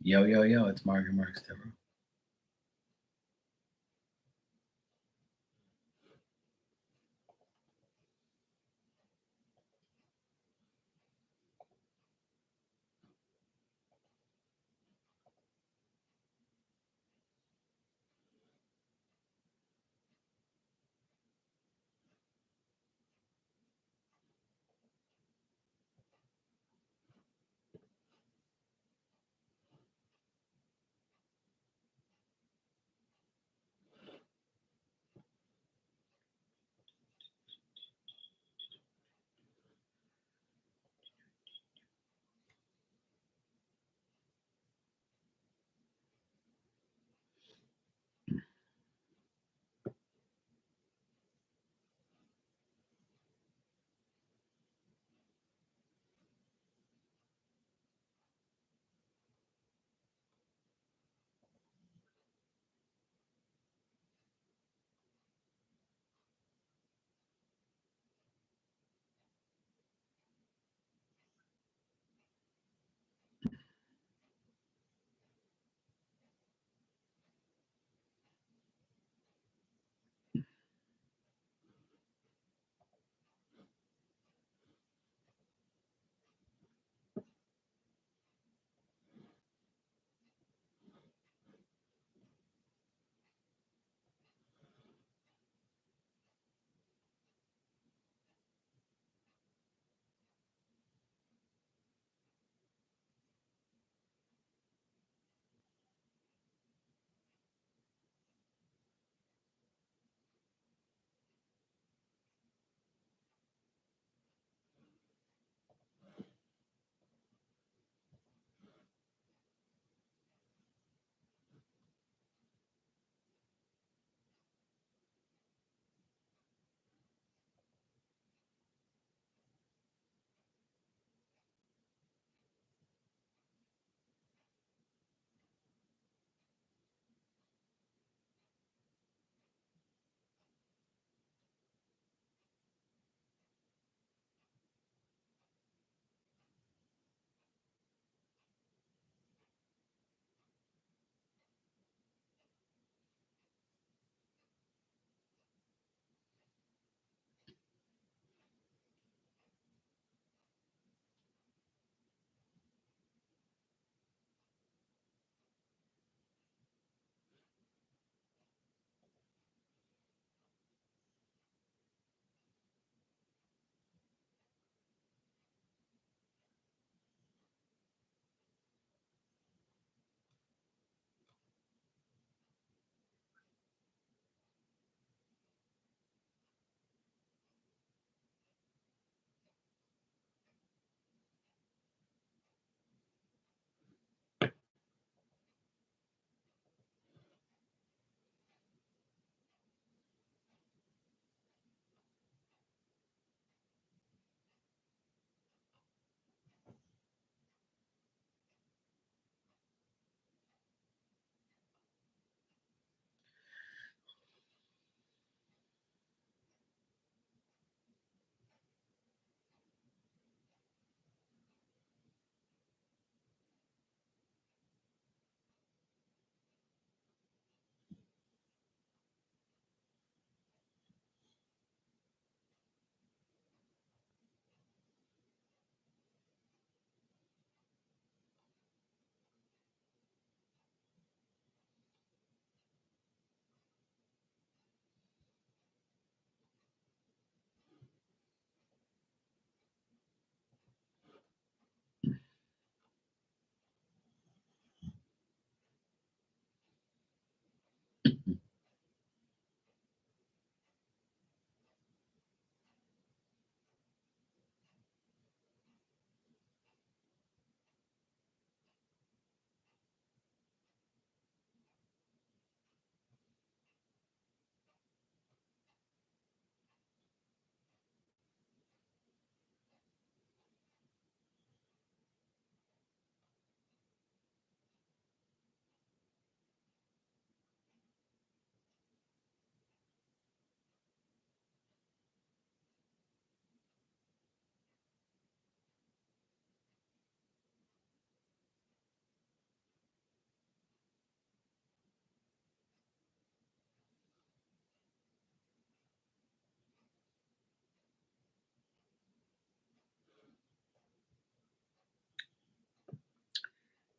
Yo, yo, yo, it's Margaret Marks Devereaux.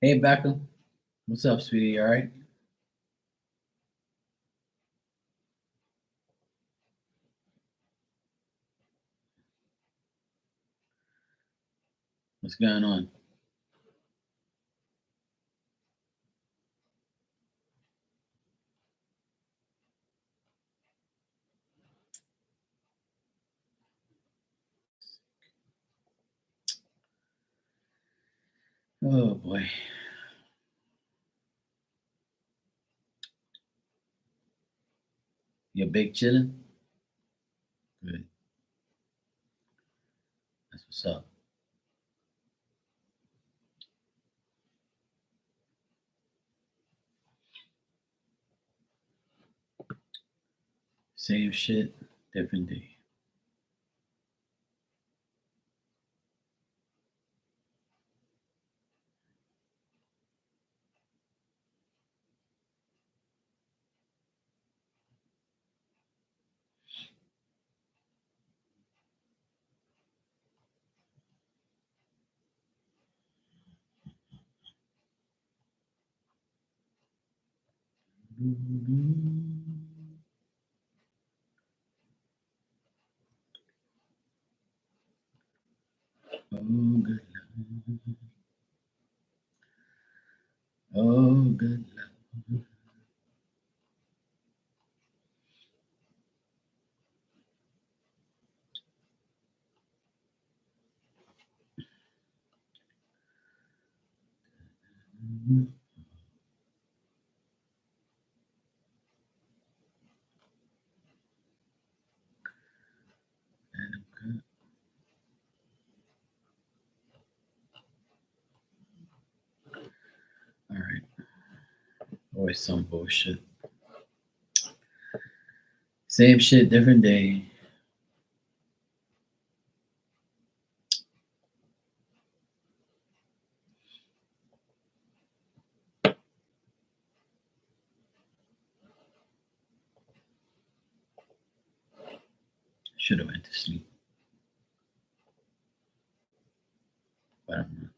Hey, Beckham. What's up, sweetie? All right? What's going on? Oh, boy. You big chillin'? Good. That's what's up. Same shit, different day. Oh, good love. Oh, good love. All right. Always some bullshit. Same shit, different day. Should have went to sleep, but I'm not.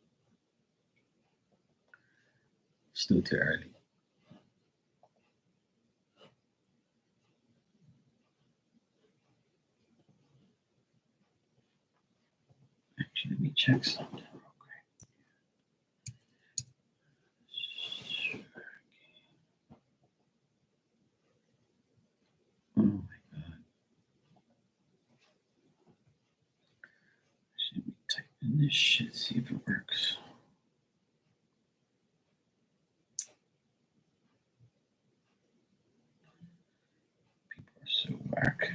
Still too early. Actually, let me check something real quick. Oh my god. Should be typing this shit, see if it works. People are so whack.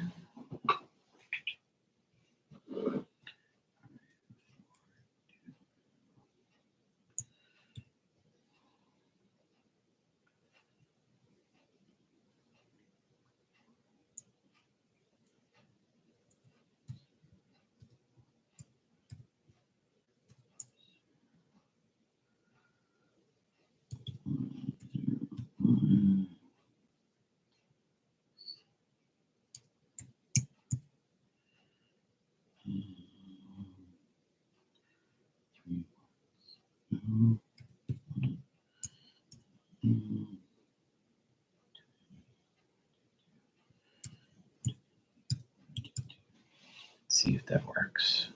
See if that works.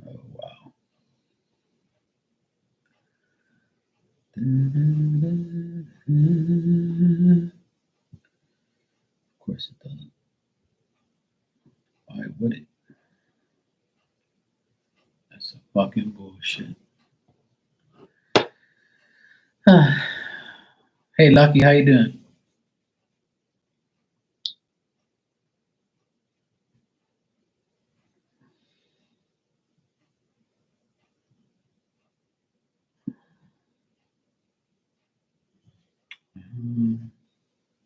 Oh wow. Of course it doesn't. Why would it? That's a fucking bullshit. Hey Lucky, how you doing?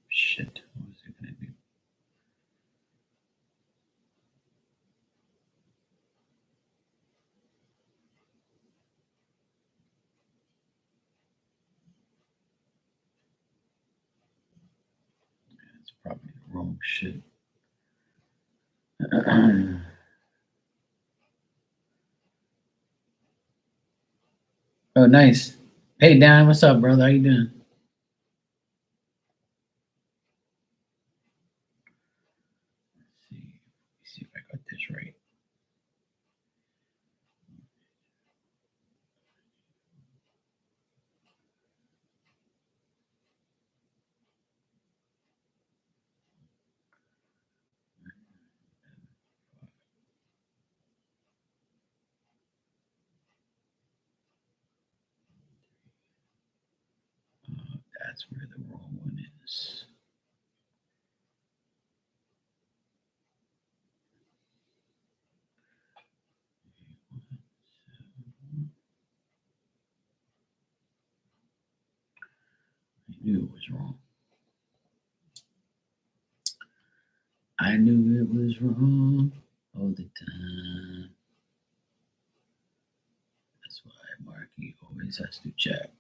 Shit. What was it gonna do? It's probably the wrong shit. Oh, nice. Hey, Dan, what's up, brother? How you doing? Let's see if I got this right. That's where the wrong one is. I knew it was wrong. I knew it was wrong all the time. That's why Marky always has to check.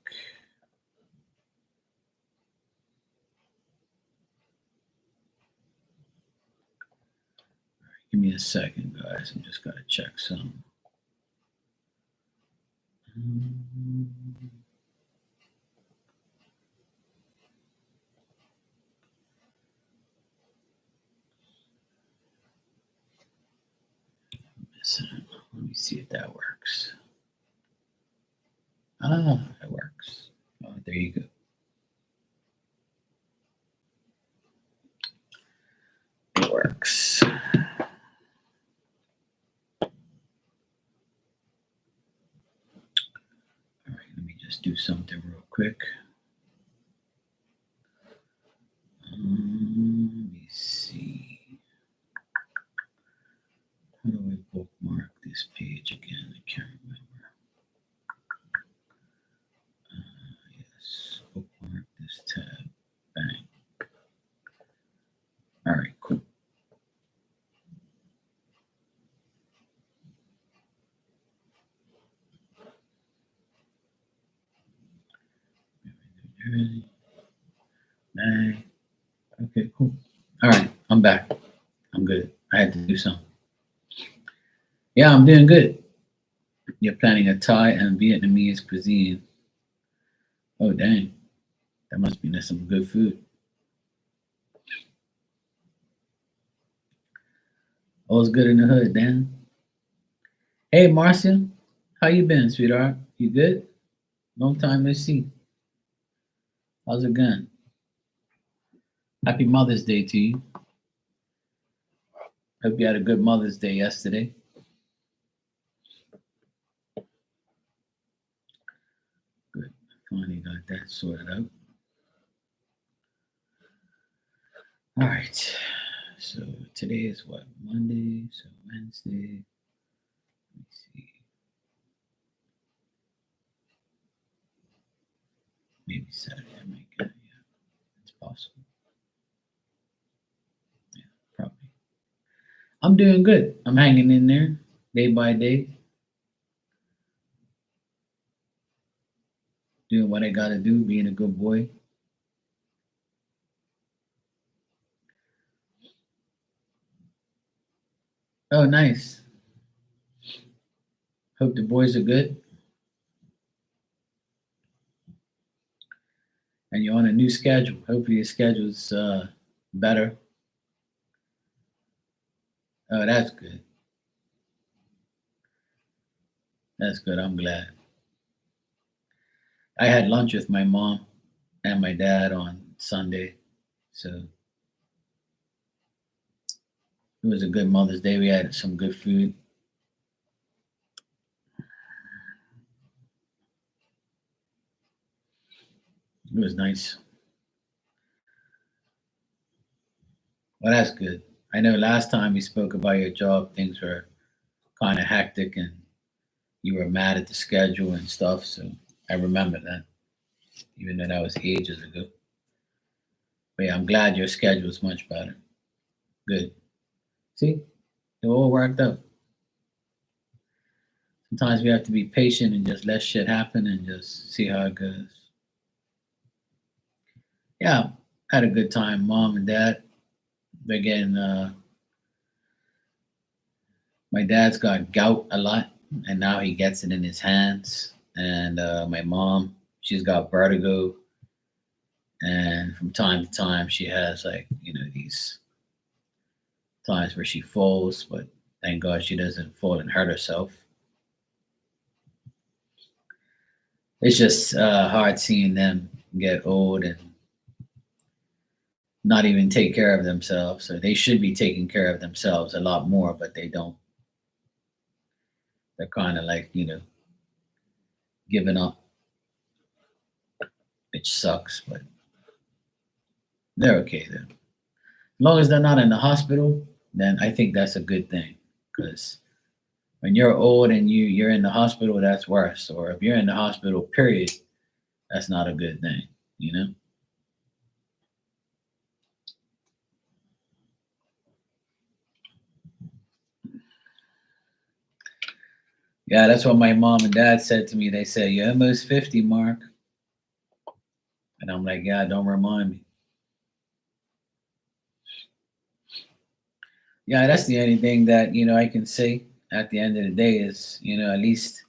Give me a second, guys. I'm just gotta check some. Let me see if that works. Ah, it works. Oh, there you go. It works. All right, let me just do something real quick. Let me see. How do I bookmark this page again? I can't remember. Yes, bookmark this tab. Bang. All right, cool. Bang. Okay, cool. All right, I'm back. I'm good. I had to do something. Yeah, I'm doing good. You're planning a Thai and Vietnamese cuisine. Oh, dang. That must be some good food. All's good in the hood, Dan. Hey, Marcia. How you been, sweetheart? You good? Long time no see. How's it going? Happy Mother's Day to you. Hope you had a good Mother's Day yesterday. Good. Finally got that sorted out. All right. So today is what? Monday. So Wednesday. Let me see. Maybe Saturday I might get it. Yeah, it's possible. Yeah, probably. I'm doing good. I'm hanging in there day by day. Doing what I gotta do, being a good boy. Oh, nice. Hope the boys are good. And you're on a new schedule. Hopefully your schedule's better. Oh, that's good. That's good. I'm glad. I had lunch with my mom and my dad on Sunday. So it was a good Mother's Day. We had some good food. It was nice. Well, that's good. I know last time we spoke about your job, things were kind of hectic and you were mad at the schedule and stuff. So I remember that, even though that was ages ago. But yeah, I'm glad your schedule is much better. Good. See, it all worked out. Sometimes we have to be patient and just let shit happen and just see how it goes. Yeah, had a good time. Mom and dad, they're getting My dad's got gout a lot, and now he gets it in his hands. And my mom, she's got vertigo, and from time to time she has like these times where she falls, but thank God she doesn't fall and hurt herself. It's just hard seeing them get old and not even take care of themselves. So they should be taking care of themselves a lot more, but they don't. They're kind of like giving up, which sucks, but they're okay though. As long as they're not in the hospital, then I think that's a good thing. Because when you're old and you're in the hospital, that's worse. Or if you're in the hospital, period, that's not a good thing. You know. Yeah, that's what my mom and dad said to me. They said, "You're almost 50, Mark," and I'm like, "Yeah, don't remind me." Yeah, that's the only thing that I can say at the end of the day is at least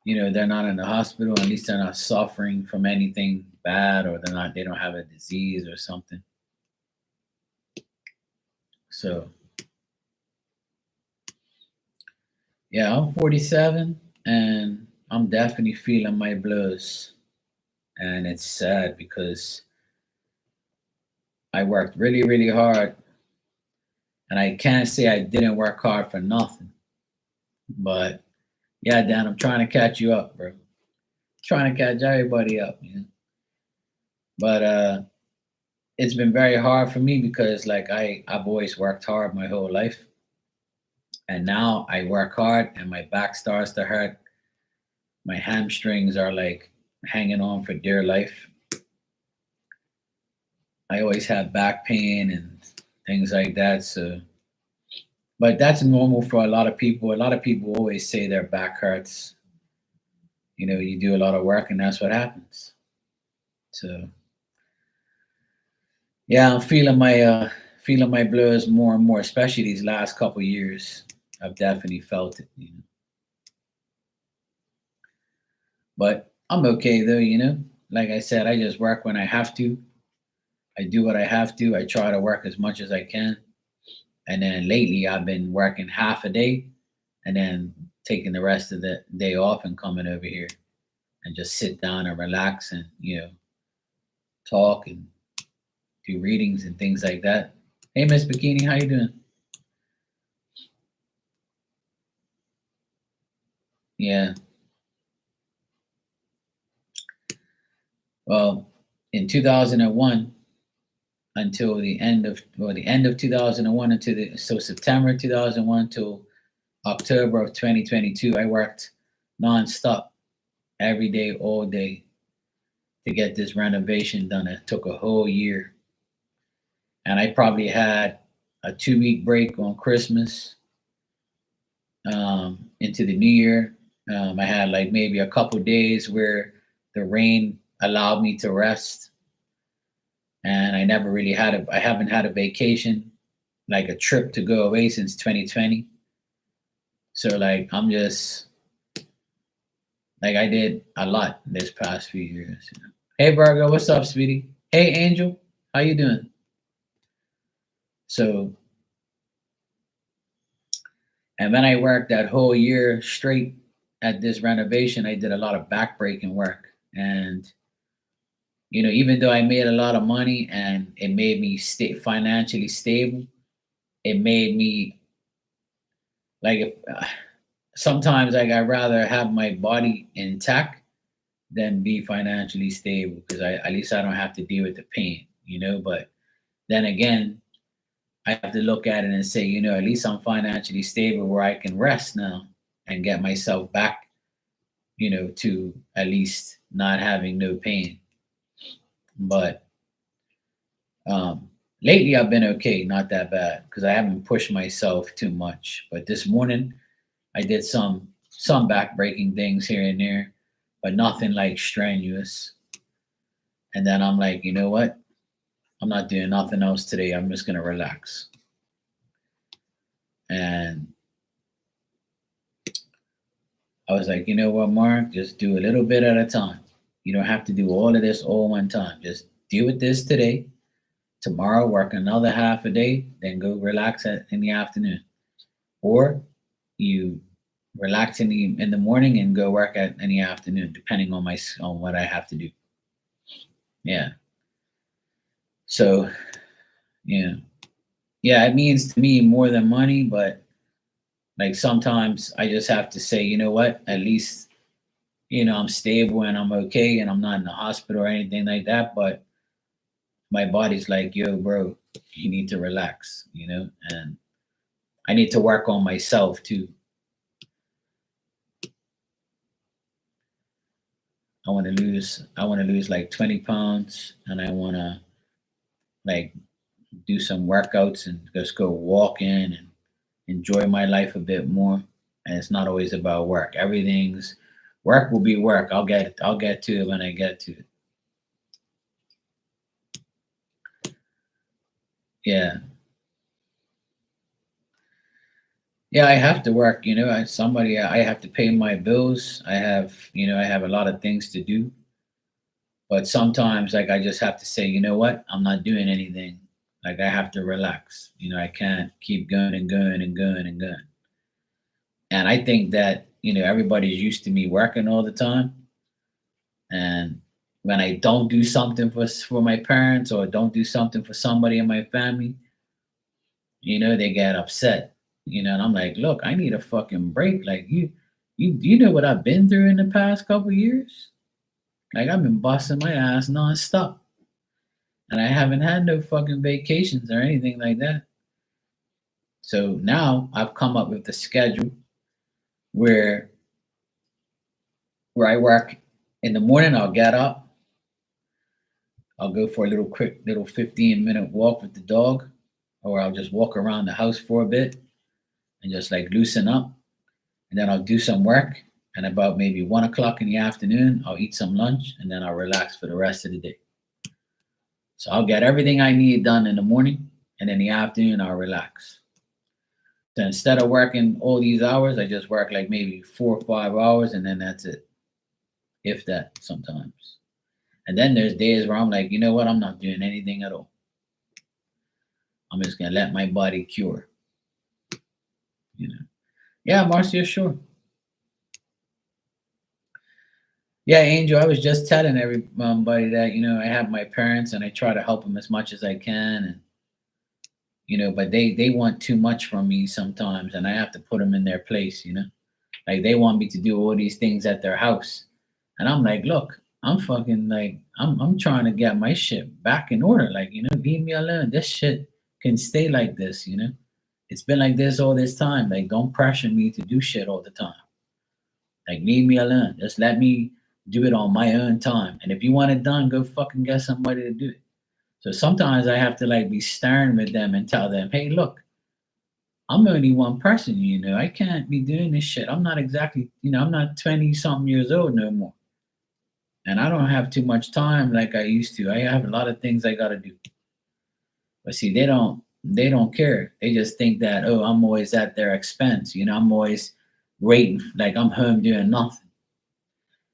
they're not in the hospital. At least they're not suffering from anything bad, or they don't have a disease or something. So yeah, I'm 47 and I'm definitely feeling my blows. And it's sad because I worked really, really hard. And I can't say I didn't work hard for nothing. But yeah, Dan, I'm trying to catch you up, bro. Trying to catch everybody up, man. But it's been very hard for me because like I've always worked hard my whole life. And now I work hard and my back starts to hurt. My hamstrings are like hanging on for dear life. I always have back pain and things like that. So, but that's normal for a lot of people. A lot of people always say their back hurts. You do a lot of work and that's what happens. So, yeah, I'm feeling my blows more and more, especially these last couple years. I've definitely felt it. But I'm okay though. Like I said, I just work when I have to. I do what I have to. I try to work as much as I can. And then lately, I've been working half a day and then taking the rest of the day off and coming over here and just sit down and relax and talk and do readings and things like that. Hey, Miss Bikini, how you doing? Yeah. Well, in 2001 until the end of 2001 until September 2001 till October of 2022, I worked nonstop every day, all day to get this renovation done. It took a whole year. And I probably had a 2 week break on Christmas into the new year. I had like maybe a couple days where the rain allowed me to rest. And I haven't had a vacation, like a trip to go away since 2020. So like, I'm just like, I did a lot this past few years. Hey, Virgo, what's up, sweetie? Hey, Angel, how you doing? So, and then I worked that whole year straight at this renovation. I did a lot of backbreaking work. And, even though I made a lot of money and it made me stay financially stable, it made me like, if, sometimes like I'd rather have my body intact than be financially stable because at least I don't have to deal with the pain. But then again, I have to look at it and say, at least I'm financially stable where I can rest now and get myself back, to at least not having no pain. But lately I've been okay, not that bad because I haven't pushed myself too much. But this morning I did some back breaking things here and there, but nothing like strenuous. And then I'm like, you know what? I'm not doing nothing else today. I'm just gonna relax. And I was like, you know what, Mark, just do a little bit at a time. You don't have to do all of this all one time. Just deal with this today. Tomorrow, work another half a day, then go relax in the afternoon. Or you relax in the morning and go work in the afternoon, depending on on what I have to do. Yeah. So yeah, yeah, it means to me more than money, but like sometimes I just have to say, you know what? At least I'm stable and I'm okay and I'm not in the hospital or anything like that. But my body's like, yo, bro, you need to relax, and I need to work on myself too. I want to lose like 20 pounds, and I want to like do some workouts and just go walk in and enjoy my life a bit more. And it's not always about work. Everything's work will be work. I'll get to it when I get to it. Yeah. Yeah, I have to work, I have to pay my bills. I have a lot of things to do. But sometimes like I just have to say, you know what? I'm not doing anything. Like I have to relax. I can't keep going and going and going and going. And I think that, everybody's used to me working all the time. And when I don't do something for my parents or don't do something for somebody in my family, they get upset. And I'm like, look, I need a fucking break. Like you know what I've been through in the past couple years? Like I've been busting my ass nonstop. And I haven't had no fucking vacations or anything like that. So now I've come up with a schedule where I work in the morning. I'll get up, I'll go for a little quick little 15-minute walk with the dog, or I'll just walk around the house for a bit and just like loosen up. And then I'll do some work. And about maybe 1 o'clock in the afternoon, I'll eat some lunch and then I'll relax for the rest of the day. So I'll get everything I need done in the morning, and in the afternoon, I'll relax. So instead of working all these hours, I just work like maybe 4 or 5 hours, and then that's it, if that sometimes. And then there's days where I'm like, you know what? I'm not doing anything at all. I'm just gonna let my body cure. You know. Yeah, Marcia, sure. Yeah, Angel. I was just telling everybody that I have my parents, and I try to help them as much as I can, and but they want too much from me sometimes, and I have to put them in their place. Like they want me to do all these things at their house, and I'm like, look, I'm fucking like I'm trying to get my shit back in order. Like leave me alone. This shit can stay like this. It's been like this all this time. Like don't pressure me to do shit all the time. Like leave me alone. Just let me do it on my own time. And if you want it done, go fucking get somebody to do it. So sometimes I have to like be stern with them and tell them, hey, look, I'm only one person, I can't be doing this shit. I'm not exactly, I'm not 20 something years old no more. And I don't have too much time like I used to. I have a lot of things I gotta do. But see, they don't care. They just think that, oh, I'm always at their expense. I'm always waiting, like I'm home doing nothing.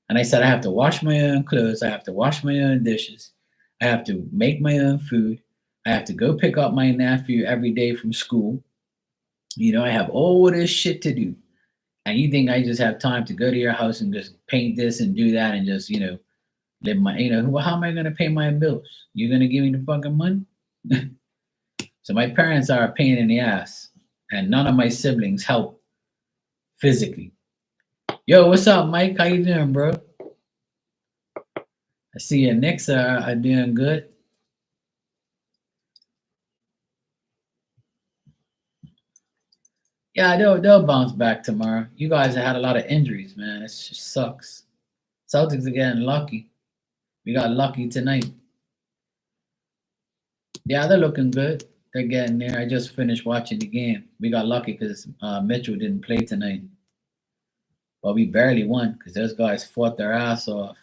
And I said, I have to wash my own clothes. I have to wash my own dishes. I have to make my own food. I have to go pick up my nephew every day from school. I have all this shit to do. And you think I just have time to go to your house and just paint this and do that and just, live my, well, how am I going to pay my bills? You're going to give me the fucking money? So my parents are a pain in the ass, and none of my siblings help physically. Yo, what's up, Mike? How you doing, bro? I see your Knicks are doing good. Yeah, they'll bounce back tomorrow. You guys have had a lot of injuries, man. It just sucks. Celtics are getting lucky. We got lucky tonight. Yeah, they're looking good. They're getting there. I just finished watching the game. We got lucky because Mitchell didn't play tonight. But we barely won because those guys fought their ass off.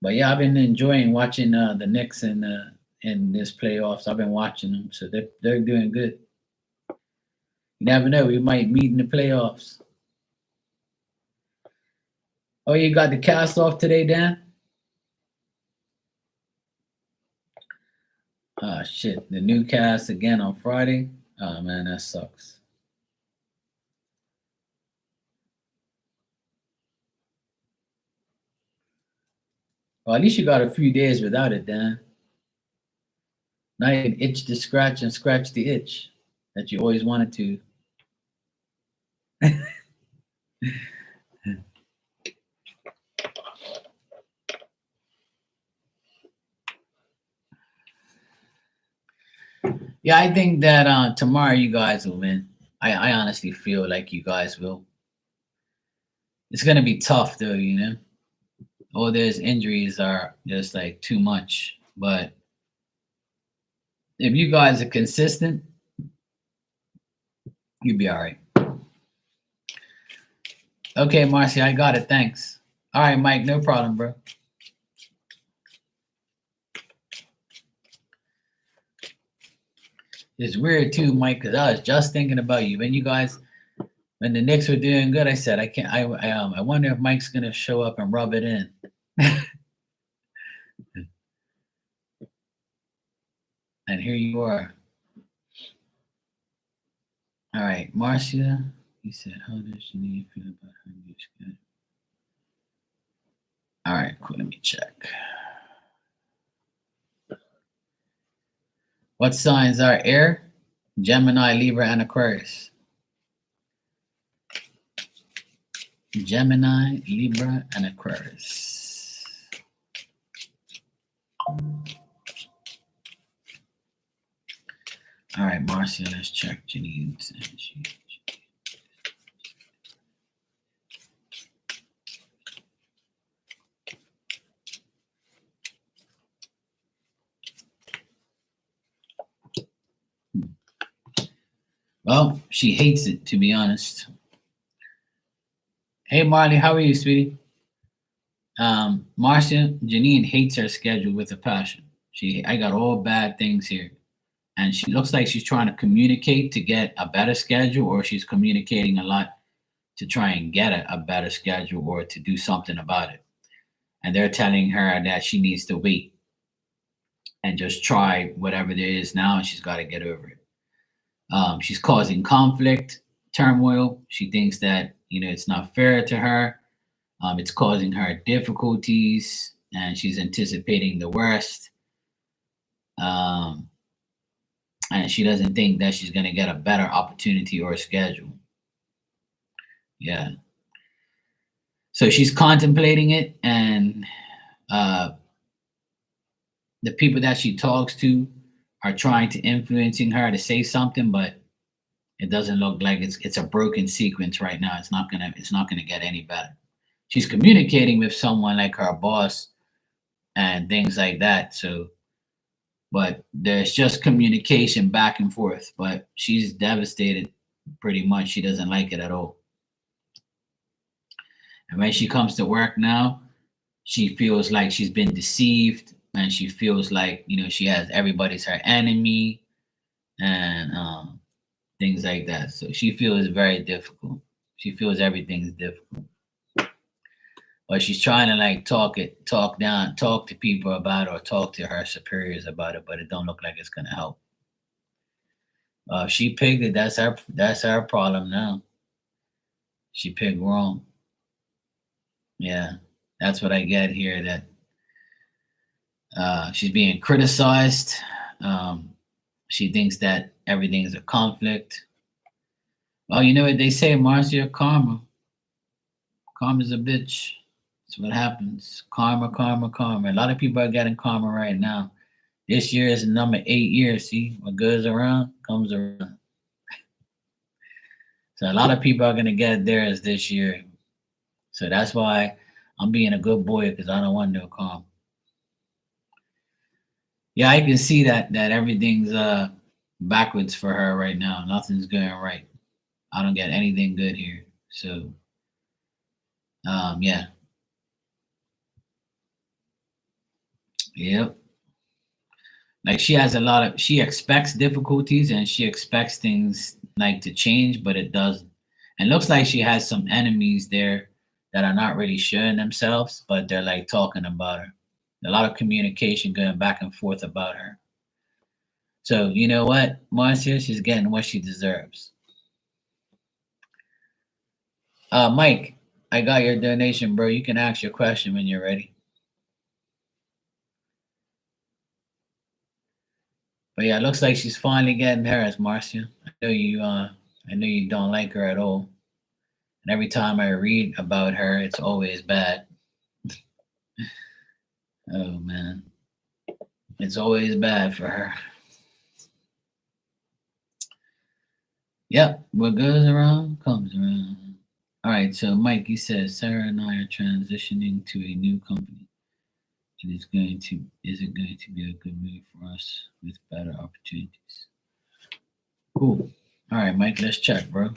But yeah, I've been enjoying watching the Knicks in this playoffs. I've been watching them, so they're doing good. You never know, we might meet in the playoffs. Oh, you got the cast off today, Dan? Ah, shit. The new cast again on Friday. Oh, man, that sucks. Well, at least you got a few days without it, Dan. Now you can itch the scratch and scratch the itch that you always wanted to. Yeah, I think that tomorrow you guys will win. I honestly feel like you guys will. It's gonna be tough though, you know. All those injuries are just like too much. But if you guys are consistent, you'll be all right. Okay, Marcy, I got it. Thanks. All right, Mike, no problem, bro. It's weird too, Mike, because I was just thinking about you. When the Knicks were doing good, I said I can't. I wonder if Mike's gonna show up and rub it in. And here you are. All right, Marcia. He said, "How does she need to feel about her new schedule?" All right, cool. Let me check. What signs are air? Gemini, Libra, and Aquarius. Gemini, Libra, and Aquarius. All right, Marcia, let's check Janine's energy. Well, she hates it, to be honest. Hey, Marley, how are you, sweetie? Marcia, Janine hates her schedule with a passion. I got all bad things here. And she looks like she's trying to communicate to get a better schedule, or she's communicating a lot to try and get a better schedule or to do something about it. And they're telling her that she needs to wait and just try whatever there is now, and she's got to get over it. She's causing conflict, turmoil. She thinks that it's not fair to her. It's causing her difficulties, and she's anticipating the worst. And she doesn't think that she's going to get a better opportunity or schedule. Yeah. So she's contemplating it, and the people that she talks to are trying to influencing her to say something, but it doesn't look like it's a broken sequence right now. It's not gonna get any better. She's communicating with someone like her boss and things like that. So, but there's just communication back and forth. But she's devastated pretty much. She doesn't like it at all. And when she comes to work now, she feels like she's been deceived, and she feels like she has everybody's her enemy, and things like that. So she feels very difficult. She feels everything's difficult. But she's trying to like talk to people about it, or talk to her superiors about it, but it don't look like it's gonna help. She picked it. That's her problem now. She picked wrong. Yeah, that's what I get here. That she's being criticized. She thinks that everything is a conflict. Well, you know what they say, Marcia? Karma. Karma's a bitch. That's what happens. Karma, karma, karma. A lot of people are getting karma right now. This year is number 8 year. See, what goes around comes around. So a lot of people are gonna get theirs this year. So that's why I'm being a good boy, because I don't want no karma. Yeah, I can see that everything's backwards for her right now. Nothing's going right. I don't get anything good here. So yeah. Yep. Like she expects difficulties, and she expects things like to change, but it doesn't. And looks like she has some enemies there that are not really showing themselves, but they're like talking about her. A lot of communication going back and forth about her. So you know what, Marcia, she's getting what she deserves. Mike, I got your donation, bro. You can ask your question when you're ready. But yeah, it looks like she's finally getting hers, Marcia. I know you don't like her at all. And every time I read about her, it's always bad. Oh man. It's always bad for her. Yep, what goes around comes around. All right, so Mike, he says Sarah and I are transitioning to a new company. Is it going to be a good move for us with better opportunities? Cool. All right, Mike, let's check, bro.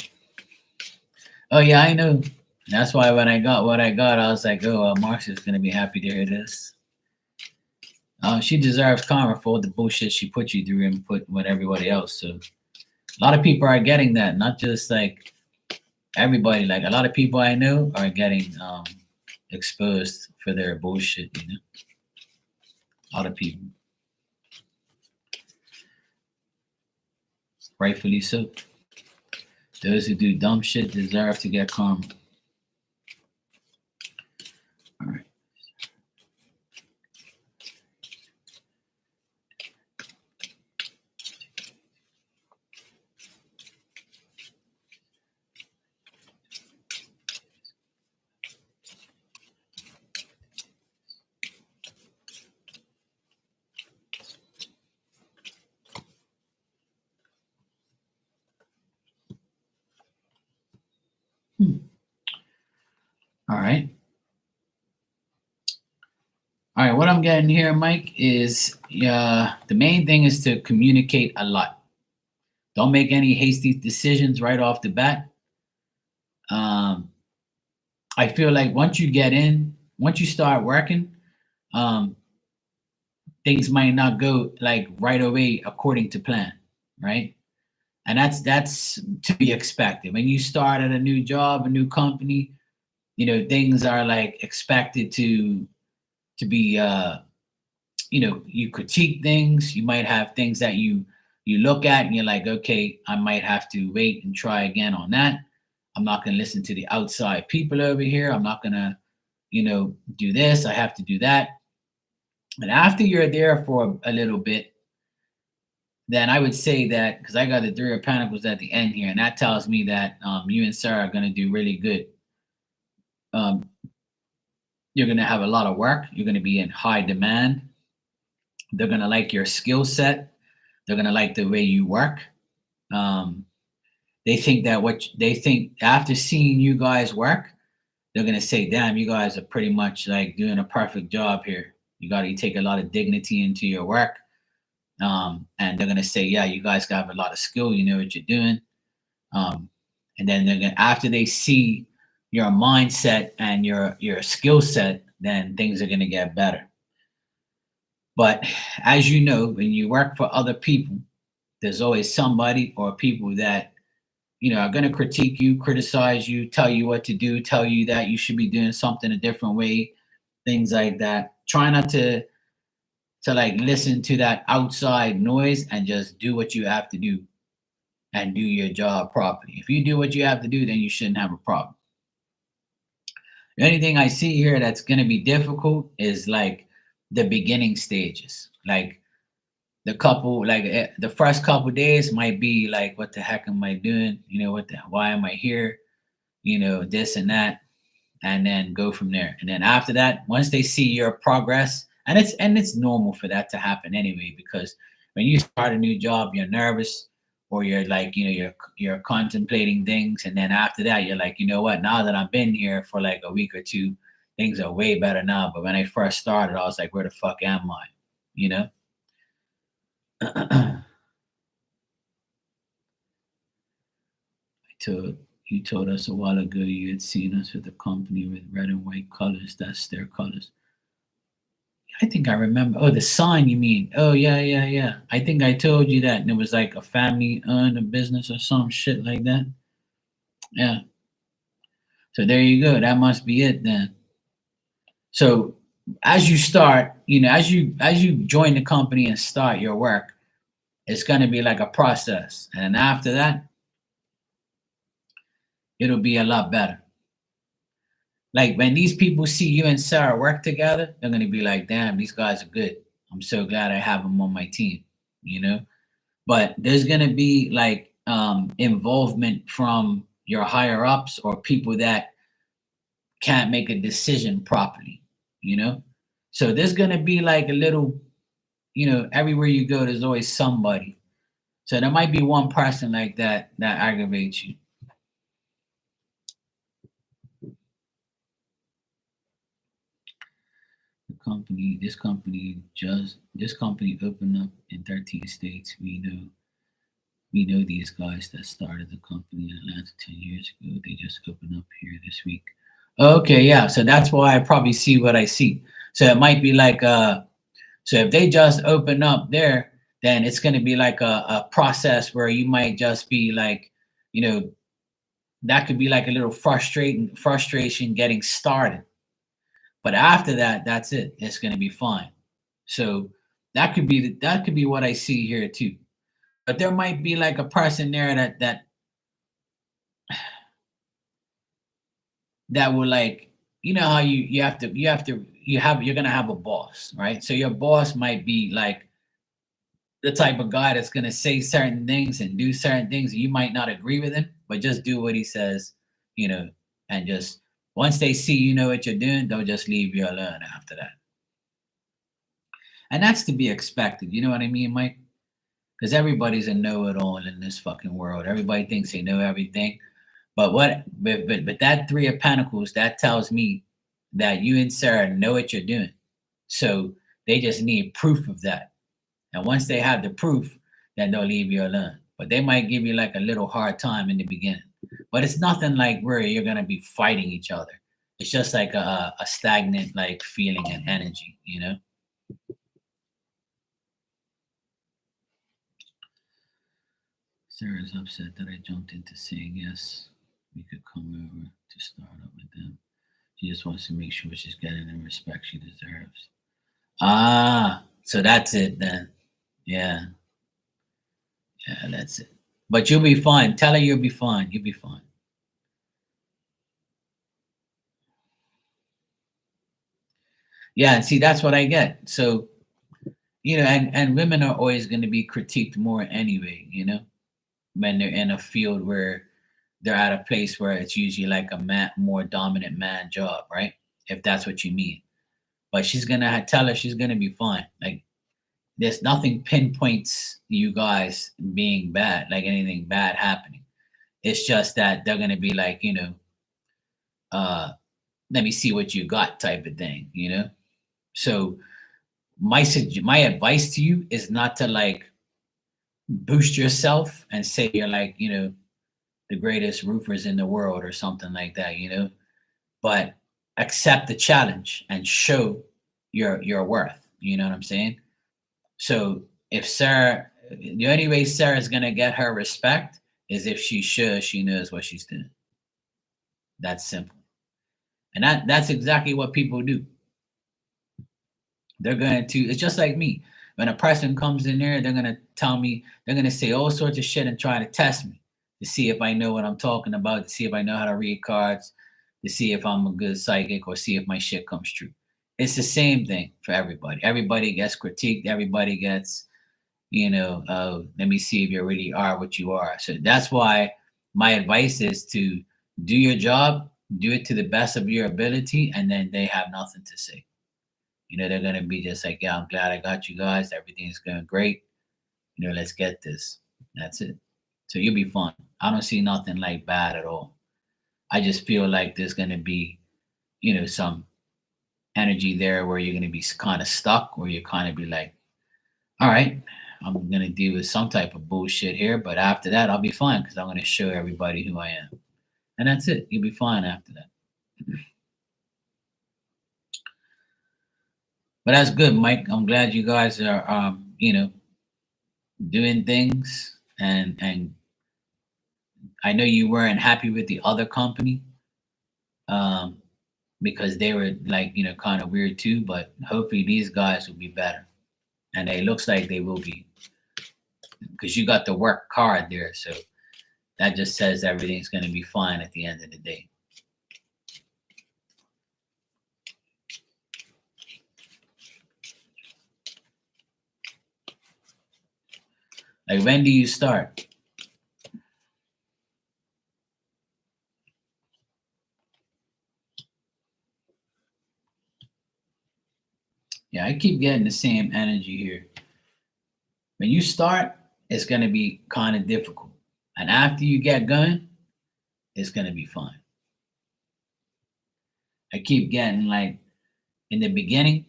Oh yeah, I know. That's why when I got what I got, I was like, oh, Marcia's gonna be happy to hear this. She deserves karma for all the bullshit she put you through and put with everybody else. So a lot of people are getting that, not just like everybody. Like a lot of people I know are getting exposed for their bullshit. You know, a lot of people, rightfully so. Those who do dumb shit deserve to get karma. All right. All right. All right. What I'm getting here, Mike, is the main thing is to communicate a lot. Don't make any hasty decisions right off the bat. Um, I feel like once you start working, um, things might not go like right away according to plan, right? And that's to be expected. When you start at a new job, a new company, things are like expected to be you critique things. You might have things that you look at and you're like, okay, I might have to wait and try again on that. I'm not going to listen to the outside people over here. I'm not going to do this. I have to do that. And after you're there for a little bit, then I would say that, because I got the Three of Pentacles at the end here, and that tells me that you and Sarah are going to do really good. You're going to have a lot of work. You're going to be in high demand. They're going to like your skill set. They're going to like the way you work. They think after seeing you guys work, they're going to say, damn, you guys are pretty much like doing a perfect job here. You take a lot of dignity into your work. And they're going to say, yeah, you guys got a lot of skill. You know what you're doing. And then after they see your mindset and your skill set, then things are going to get better. But as you know, when you work for other people, there's always somebody or people that are going to critique you, criticize you, tell you what to do, tell you that you should be doing something a different way, things like that. Try not to like listen to that outside noise and just do what you have to do and do your job properly. If you do what you have to do, then you shouldn't have a problem. The only thing I see here that's going to be difficult is like the beginning stages. Like the first couple days might be like, what the heck am I doing? Why am I here? This and that, and then go from there. And then after that, once they see your progress, and it's normal for that to happen anyway, because when you start a new job, you're nervous, or you're like, you're contemplating things, and then after that, you're like, you know what? Now that I've been here for like a week or two, things are way better now. But when I first started, I was like, where the fuck am I? You told us a while ago you had seen us with a company with red and white colors. That's their colors. I think I remember. Oh, the sign you mean? Oh, yeah. I think I told you that, and it was like a family owned a business or some shit like that. Yeah. So there you go. That must be it then. So as you start, as you join the company and start your work, it's going to be like a process, and then after that, it'll be a lot better. Like when these people see you and Sarah work together, they're going to be like, "Damn, these guys are good. I'm so glad I have them on my team." You know. But there's going to be like involvement from your higher ups or people that can't make a decision properly. You know. So there's going to be like a little, everywhere you go, there's always somebody. So there might be one person like that that aggravates you. This company opened up in 13 states. We know these guys that started the company in Atlanta 10 years ago. They just opened up here this week. Okay, yeah. So that's why I probably see what I see. So it might be like so if they just open up there, then it's gonna be like a process where you might just be like, you know, that could be like a little frustration getting started. But after that, that's it. It's gonna be fine. So that could be what I see here too. But there might be like a person there that will like, how you're gonna have a boss, right? So your boss might be like the type of guy that's gonna say certain things and do certain things. You might not agree with him, but just do what he says, you know, and just once they see you know what you're doing, they'll just leave you alone after that. And that's to be expected. You know what I mean, Mike? Because everybody's a know-it-all in this fucking world. Everybody thinks they know everything. But that three of pentacles, that tells me that you and Sarah know what you're doing. So they just need proof of that. And once they have the proof, then they'll leave you alone. But they might give you like a little hard time in the beginning. But it's nothing like where you're gonna be fighting each other. It's just like a stagnant like feeling and energy. Sarah's upset that I jumped into saying yes, we could come over to start up with them. She just wants to make sure she's getting the respect she deserves. Ah, so that's it then. Yeah, yeah, that's it. But you'll be fine. Tell her you'll be fine. You'll be fine. Yeah, and see, that's what I get. So, and women are always going to be critiqued more anyway, when they're in a field where they're at a place where it's usually like a more dominant man job, right? If that's what you mean. But she's gonna tell her she's gonna be fine. Like there's nothing pinpoints you guys being bad, like anything bad happening. It's just that they're gonna be like, uh, let me see what you got type of thing. So my advice to you is not to like boost yourself and say you're like, the greatest roofers in the world or something like that. But accept the challenge and show your worth. You know what I'm saying? So if Sarah, the only way Sarah's gonna get her respect is if she's sure she knows what she's doing. That's simple. And that's exactly what people do. They're going to, it's just like me. When a person comes in there, they're gonna tell me, they're gonna say all sorts of shit and try to test me to see if I know what I'm talking about, to see if I know how to read cards, to see if I'm a good psychic or see if my shit comes true. It's the same thing for everybody. Everybody gets critiqued, everybody gets let me see if you really are what you are. So that's why my advice is to do your job, do it to the best of your ability, and then they have nothing to say. They're gonna be just like, yeah, I'm glad I got you guys. Everything's going great. Let's get this. That's it. So you'll be fine. I don't see nothing like bad at all. I just feel like there's gonna be, some energy there where you're gonna be kind of stuck, where you kind of be like, all right, I'm gonna deal with some type of bullshit here, but after that, I'll be fine because I'm gonna show everybody who I am, and that's it. You'll be fine after that. But that's good, Mike. I'm glad you guys are, doing things, and I know you weren't happy with the other company, um, because they were like, kind of weird too. But hopefully these guys will be better, and it looks like they will be because you got the work card there, so that just says everything's going to be fine at the end of the day. Like, when do you start? Yeah, I keep getting the same energy here. When you start, it's going to be kind of difficult. And after you get going, it's going to be fine. I keep getting like in the beginning,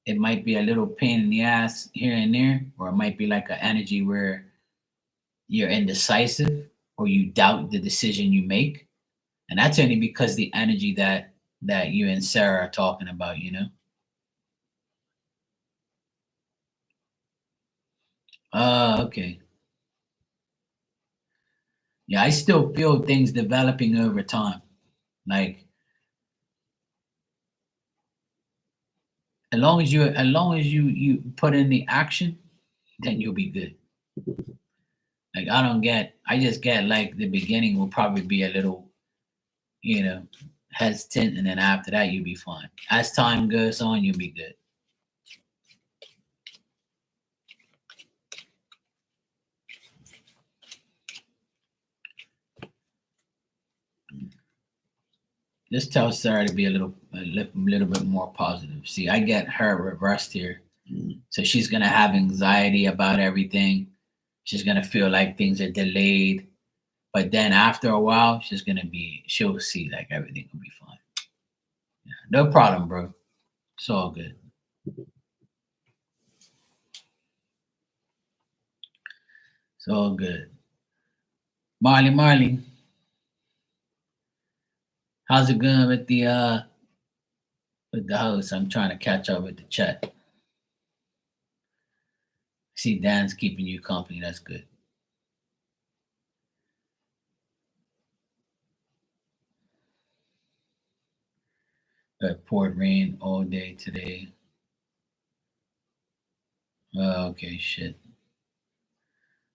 it might be a little pain in the ass here and there, or it might be like an energy where you're indecisive or you doubt the decision you make. And that's only because the energy that you and Sarah are talking about. Okay. Yeah, I still feel things developing over time. Like, as long as you put in the action, then you'll be good. Like, I just get like the beginning will probably be a little, you know, hesitant, and then after that you'll be fine. As time goes on, you'll be good. Just tell Sarah to be a little bit more positive. See, I get her reversed here. So she's gonna have anxiety about everything. She's gonna feel like things are delayed. But then after a while, she'll see like everything will be fine. Yeah, no problem, bro. It's all good. It's all good. Marley, how's it going with the host? I'm trying to catch up with the chat. See, Dan's keeping you company. That's good. Poured rain all day today. Oh, okay, shit.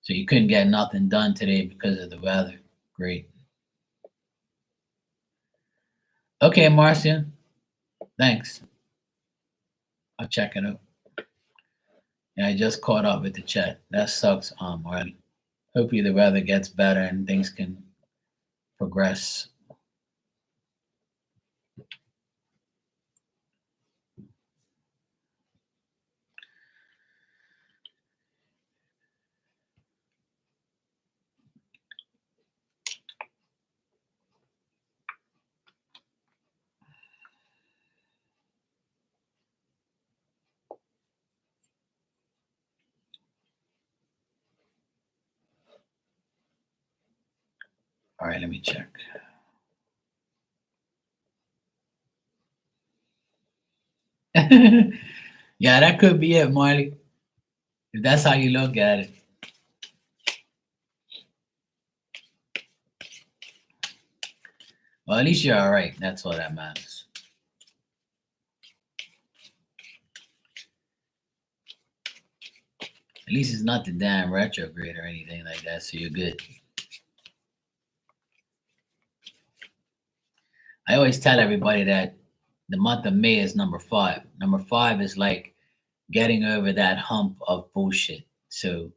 So you couldn't get nothing done today because of the weather. Great. Okay, Marcia. Thanks. I'll check it out. Yeah, I just caught up with the chat. That sucks, Marley. Hopefully the weather gets better and things can progress. All right, let me check. Yeah, that could be it, Marley. If that's how you look at it. Well, at least you're all right. That's all that matters. At least it's not the damn retrograde or anything like that, so you're good. I always tell everybody that the month of May is number 5. Number 5 is like getting over that hump of bullshit. So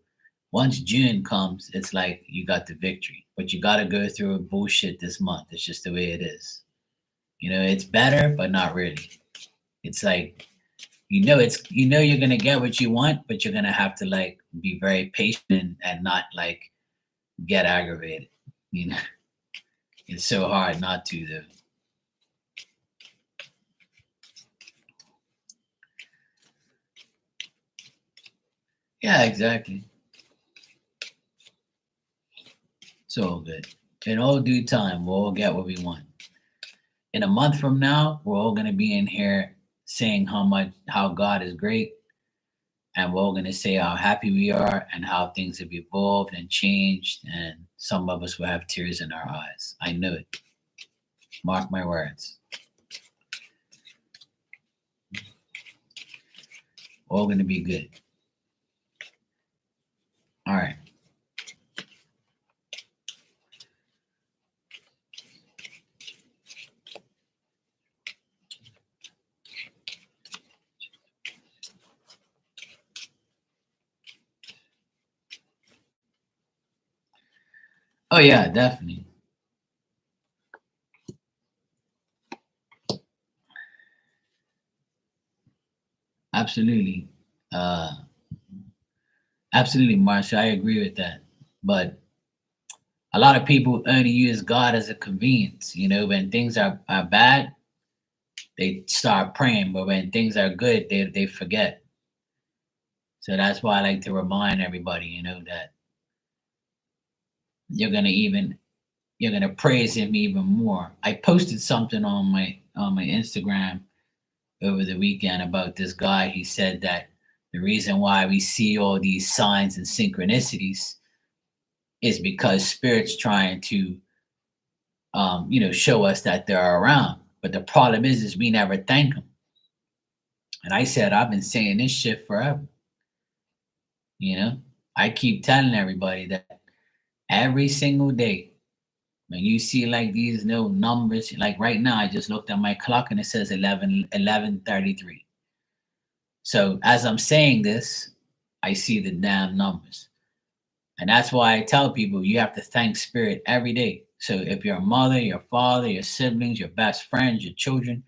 once June comes, it's like you got the victory. But you got to go through bullshit this month. It's just the way it is. It's better, but not really. It's like you're gonna get what you want, but you're gonna have to like be very patient and not like get aggravated. You know, it's so hard not to though. Yeah, exactly. It's all good. In all due time, we'll all get what we want. In a month from now, we're all gonna be in here saying how God is great, and we're all gonna say how happy we are and how things have evolved and changed, and some of us will have tears in our eyes. I know it. Mark my words. All going to be good. All right. Oh yeah, definitely. Absolutely. Uh Absolutely, Marsha. I agree with that. But a lot of people only use God as a convenience. When things are bad, they start praying, but when things are good, they forget. So that's why I like to remind everybody, that you're gonna even you're gonna praise him even more. I posted something on my Instagram over the weekend about this guy. He said that the reason why we see all these signs and synchronicities is because spirit's trying to show us that they're around. But the problem is we never thank them. And I said, I've been saying this shit forever. You know, I keep telling everybody that every single day, when you see like these little numbers, like right now, I just looked at my clock and it says 11:33. So as I'm saying this, I see the damn numbers. And that's why I tell people you have to thank spirit every day. So if your mother, your father, your siblings, your best friends, your children,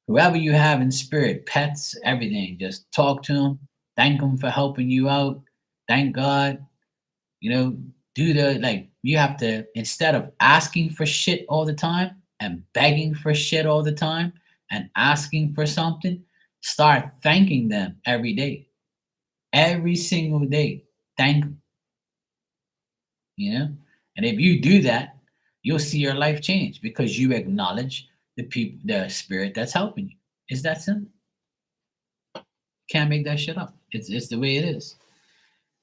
whoever you have in spirit, pets, everything, just talk to them, thank them for helping you out, thank God, you know, do the like you have to instead of asking for shit all the time and begging for shit all the time and asking for something, start thanking them every day. Every single day. Thank them, you know? And if you do that, you'll see your life change because you acknowledge the spirit that's helping you. It's that simple. Can't make that shit up. It's the way it is.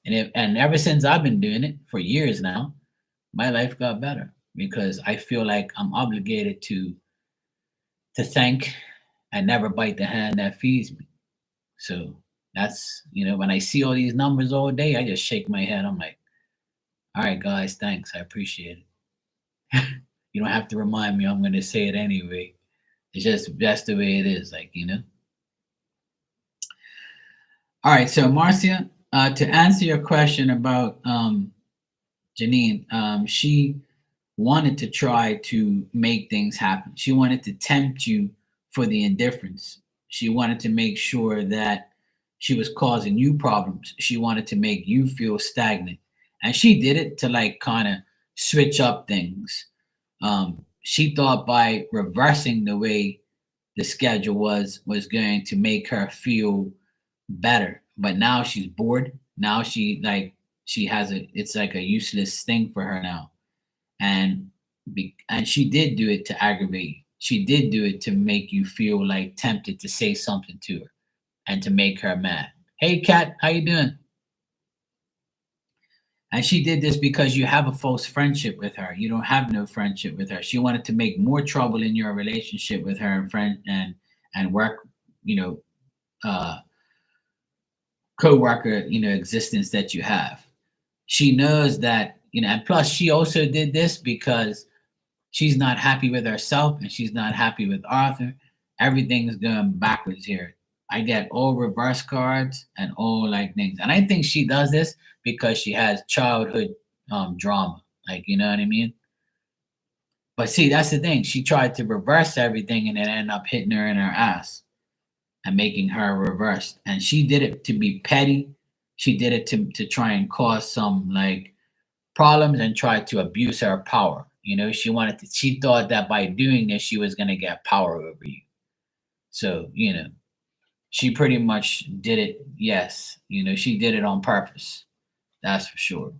And ever since I've been doing it for years now, my life got better because I feel like I'm obligated to thank and never bite the hand that feeds me. So that's when I see all these numbers all day, I just shake my head. I'm like, all right, guys, thanks. I appreciate it. You don't have to remind me. I'm going to say it anyway. It's just that's the way it is. All right. So Marcia, to answer your question about Janine, she wanted to try to make things happen. She wanted to tempt you for the indifference. She wanted to make sure that she was causing you problems. She wanted to make you feel stagnant. And she did it to like kind of switch up things. She thought by reversing the way the schedule was going to make her feel better. But now she's bored. Now she has it's like a useless thing for her now, and she did do it to aggravate you. She did do it to make you feel like tempted to say something to her and to make her mad. Hey, Kat, how you doing? And she did this because you have a false friendship with her. You don't have no friendship with her. She wanted to make more trouble in your relationship with her and friend and work, you know, uh, co-worker, existence that you have. She knows that, and plus she also did this because she's not happy with herself and she's not happy with Arthur. Everything's going backwards here. I get all reverse cards and all like things. And I think she does this because she has childhood drama. Like, you know what I mean? But see, that's the thing. She tried to reverse everything and it ended up hitting her in her ass and making her reversed. And she did it to be petty. She did it to try and cause some like problems and tried to abuse her power. She thought that by doing this, she was going to get power over you. So, she pretty much did it. Yes. She did it on purpose. That's for sure.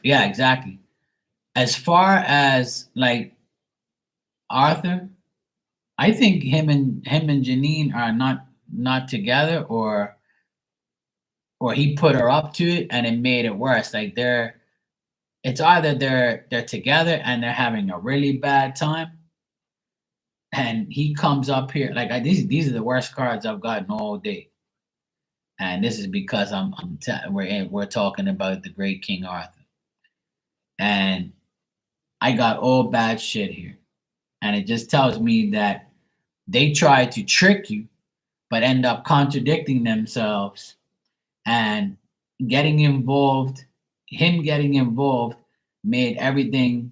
Yeah, exactly. As far as like Arthur, I think him and Janine are not together, or he put her up to it and it made it worse. Like it's either they're together and they're having a really bad time, and he comes up here like these are the worst cards I've gotten all day, and this is because we're talking about the great King Arthur, and I got all bad shit here, and it just tells me that they try to trick you, but end up contradicting themselves and getting involved. Him getting involved made everything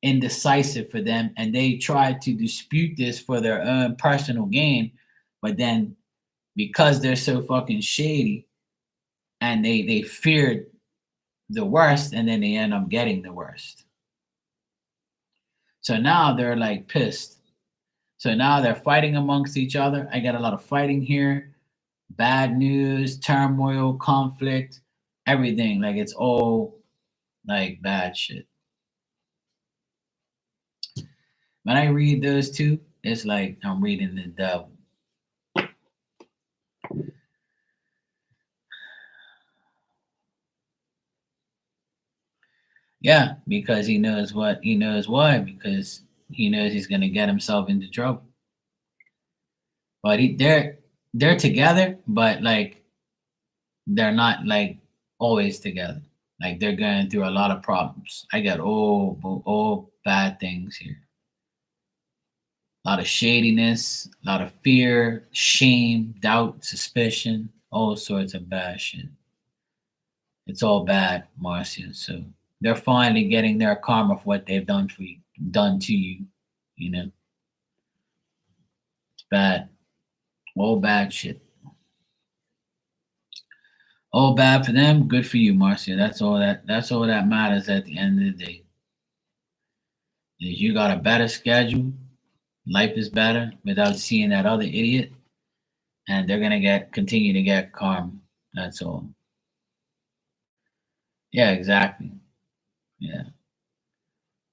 indecisive for them, and they tried to dispute this for their own personal gain, but then because they're so fucking shady and they feared the worst, and then they end up getting the worst. So now they're like pissed. So now they're fighting amongst each other. I got a lot of fighting here, bad news, turmoil, conflict, everything. Like it's all like bad shit. When I read those two, it's like I'm reading the devil. Yeah, because he knows why, because he knows he's gonna get himself into trouble. But they're together, but like they're not like always together. Like they're going through a lot of problems. I got all bad things here. A lot of shadiness, a lot of fear, shame, doubt, suspicion, all sorts of bad shit. It's all bad, Marcia. So they're finally getting their karma for what they've done for you, done to you. You know, it's bad. All bad shit. All bad for them, good for you, Marcia. That's all that matters at the end of the day. Is you got a better schedule, life is better without seeing that other idiot, and they're gonna continue to get karma. That's all. Yeah, exactly. Yeah.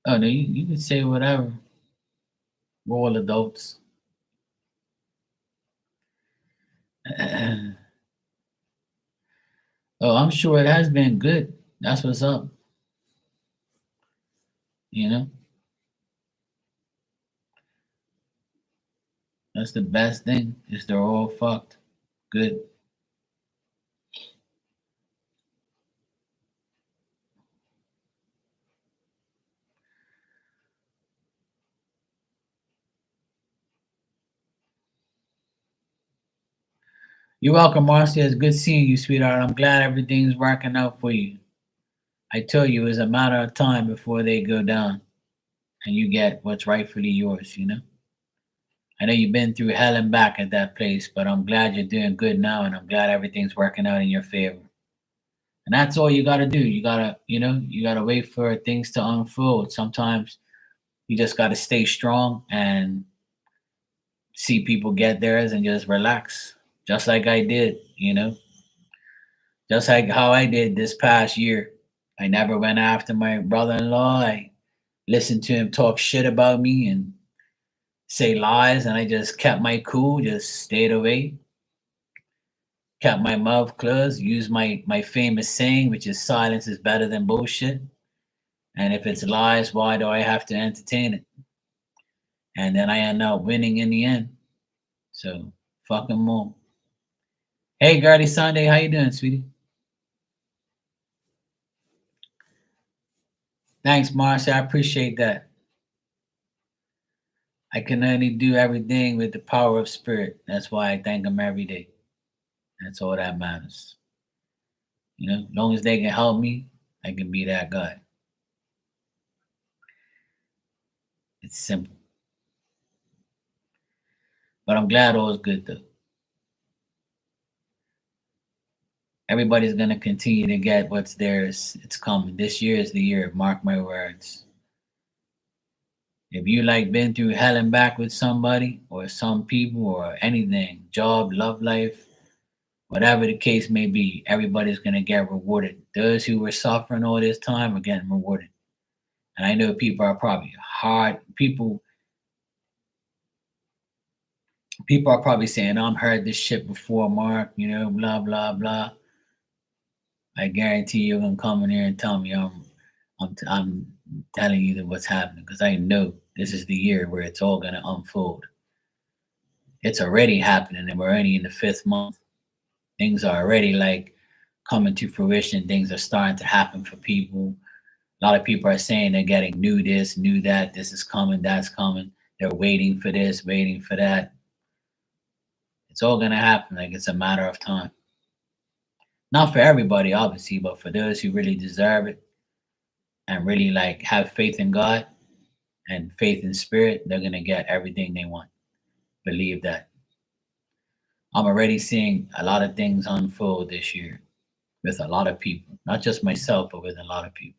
Oh no, you can say whatever. We're all adults. Oh, I'm sure it has been good. That's what's up. You know, that's the best thing. Is they're all fucked. Good. You're welcome, Marcia. It's good seeing you, sweetheart. I'm glad everything's working out for you. I tell you, it's a matter of time before they go down and you get what's rightfully yours, you know? I know you've been through hell and back at that place, but I'm glad you're doing good now, and I'm glad everything's working out in your favor. And that's all you gotta do. You gotta wait for things to unfold. Sometimes you just gotta stay strong and see people get theirs and just relax. Just like I did, just like how I did this past year. I never went after my brother in law. I listened to him talk shit about me and say lies, and I just kept my cool, just stayed away, kept my mouth closed, used my famous saying, which is silence is better than bullshit. And if it's lies, why do I have to entertain it? And then I end up winning in the end. So fuck 'em all. Hey, Gardy Sunday, how you doing, sweetie? Thanks, Marcia. I appreciate that. I can only do everything with the power of spirit. That's why I thank them every day. That's all that matters. As long as they can help me, I can be that guy. It's simple. But I'm glad all is good though. Everybody's gonna continue to get what's theirs. It's coming. This year is the year. Mark my words. If you like been through hell and back with somebody or some people or anything, job, love life, Whatever the case may be, everybody's going to get rewarded. Those who were suffering all this time are getting rewarded. And I know people are probably hard. People are probably saying, I've heard this shit before, Mark, blah, blah, blah. I guarantee you're going to come in here and tell me I'm telling you that what's happening, because I know this is the year where it's all going to unfold. It's already happening, and we're already in the 5th month. Things are already like coming to fruition. Things are starting to happen for people. A lot of people are saying they're getting new this, new that. This is coming, that's coming. They're waiting for this, waiting for that. It's all going to happen. Like, it's a matter of time. Not for everybody, obviously, but for those who really deserve it and really like have faith in God and faith in spirit, they're going to get everything they want. Believe that. I'm already seeing a lot of things unfold this year with a lot of people, not just myself, but with a lot of people.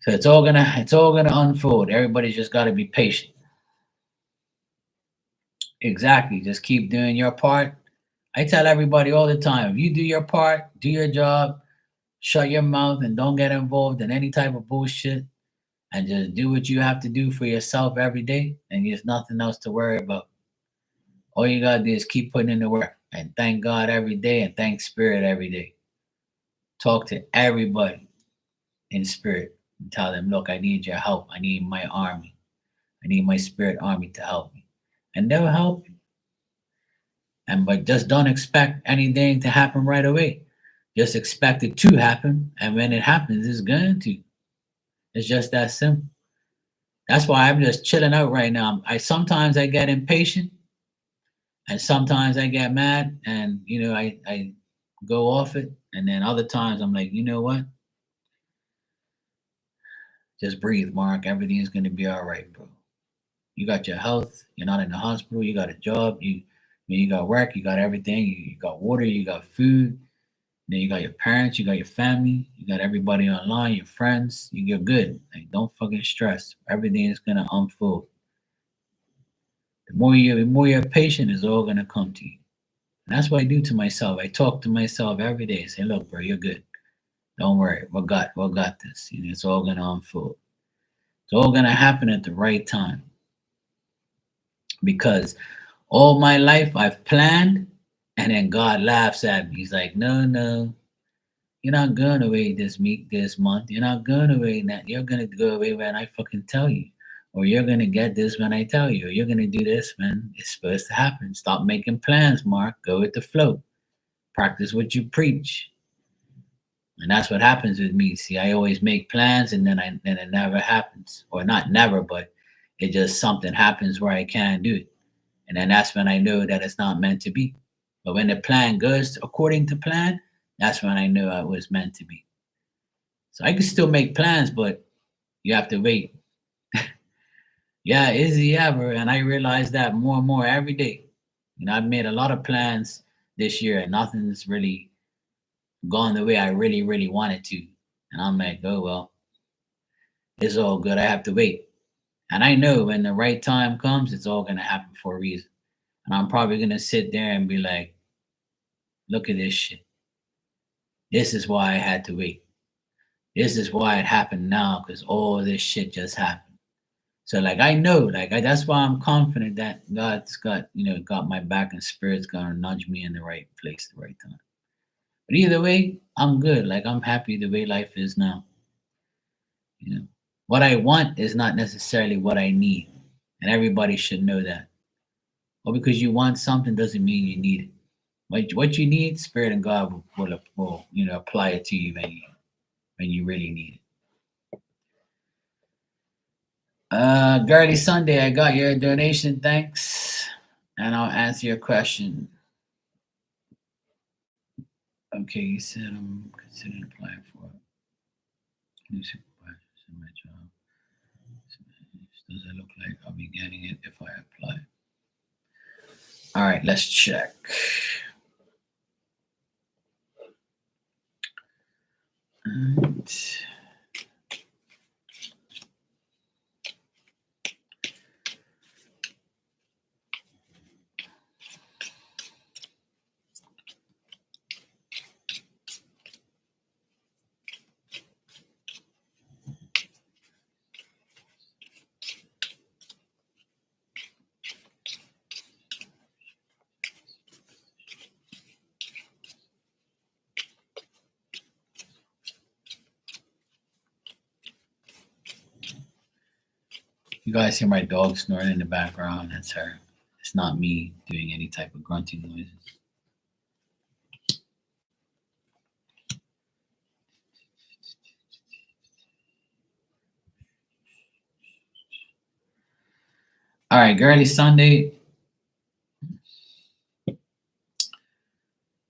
So it's all gonna unfold. Everybody's just got to be patient. Exactly. Just keep doing your part. I tell everybody all the time, if you do your part, do your job, shut your mouth and don't get involved in any type of bullshit, and just do what you have to do for yourself every day, and there's nothing else to worry about. All you gotta do is keep putting in the work and thank God every day and thank spirit every day. Talk to everybody in spirit and tell them, look, I need your help. I need my army. I need my spirit army to help me. And they'll help you. But just don't expect anything to happen right away. Just expect it to happen. And when it happens, it's going to. It's just that simple. That's why I'm just chilling out right now. I get impatient, and sometimes I get mad, and I go off it. And then other times I'm like, you know what? Just breathe, Mark. Everything is gonna be all right, bro. You got your health. You're not in the hospital. You got a job. You got work. You got everything. You got water. You got food. Then you got your parents. You got your family. You got everybody online. Your friends. You're good. Like, don't fucking stress. Everything is gonna unfold. The more you're patient, is all gonna come to you. And that's what I do to myself. I talk to myself every day. Say, look, bro, you're good. Don't worry. We got this. It's all gonna unfold. It's all gonna happen at the right time. Because all my life I've planned, and then God laughs at me. He's like, no, no, you're not going away this month. You're not going away that. You're gonna go away when I fucking tell you. Or you're gonna get this when I tell you. Or you're gonna do this when it's supposed to happen. Stop making plans, Mark. Go with the flow. Practice what you preach. And that's what happens with me. See, I always make plans, and then it never happens. Or not never, but it just something happens where I can't do it. And then that's when I know that it's not meant to be. But when the plan goes according to plan, that's when I know it was meant to be. So I can still make plans, but you have to wait. Yeah, is he ever? And I realize that more and more every day. I've made a lot of plans this year, and nothing's really gone the way I really, really wanted to. And I'm like, oh well, it's all good. I have to wait. And I know when the right time comes, it's all gonna happen for a reason. And I'm probably gonna sit there and be like, look at this shit. This is why I had to wait. This is why it happened now, because all this shit just happened. So like I know, that's why I'm confident that God's got my back, and spirit's gonna nudge me in the right place at the right time. But either way, I'm good. Like, I'm happy the way life is now. You know, what I want is not necessarily what I need, and everybody should know that. Well, because you want something doesn't mean you need it. What you need, Spirit and God will apply it to you when you really need it. Girly Sunday, I got your donation. Thanks, and I'll answer your question. Okay, you said I'm considering applying for new supervisors in my job. Does it look like I'll be getting it if I apply? All right, let's check. Right. You guys hear my dog snoring in the background. That's her. It's not me doing any type of grunting noises. All right, Girly Sunday.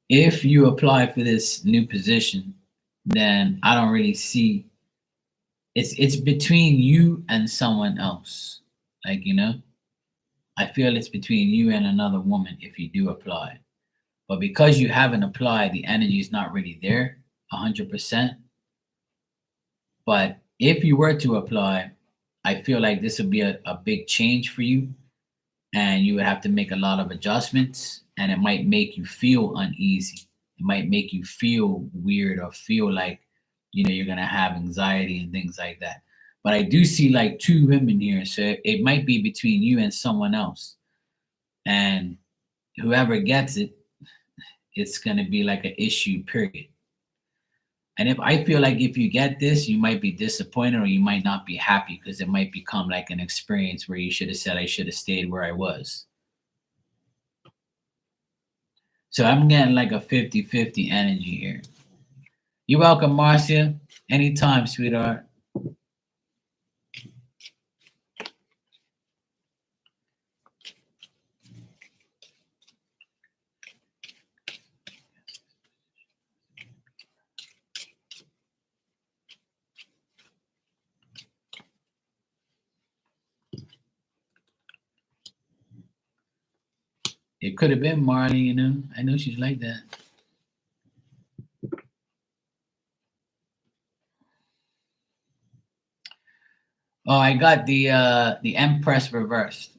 If you apply for this new position, then I don't really see it's between you and someone else. Like, I feel it's between you and another woman if you do apply. But because you haven't applied, the energy is not really there 100%. But if you were to apply, I feel like this would be a big change for you, and you would have to make a lot of adjustments, and it might make you feel uneasy. It might make you feel weird or feel like, you're going to have anxiety and things like that. But I do see like two women here. So it might be between you and someone else. And whoever gets it, it's going to be like an issue, period. And if I feel like if you get this, you might be disappointed or you might not be happy because it might become like an experience where you should have said, I should have stayed where I was. So I'm getting like a 50-50 energy here. You're welcome, Marcia. Anytime, sweetheart. It could have been Marley, I know she's like that. Oh, I got the Empress reversed.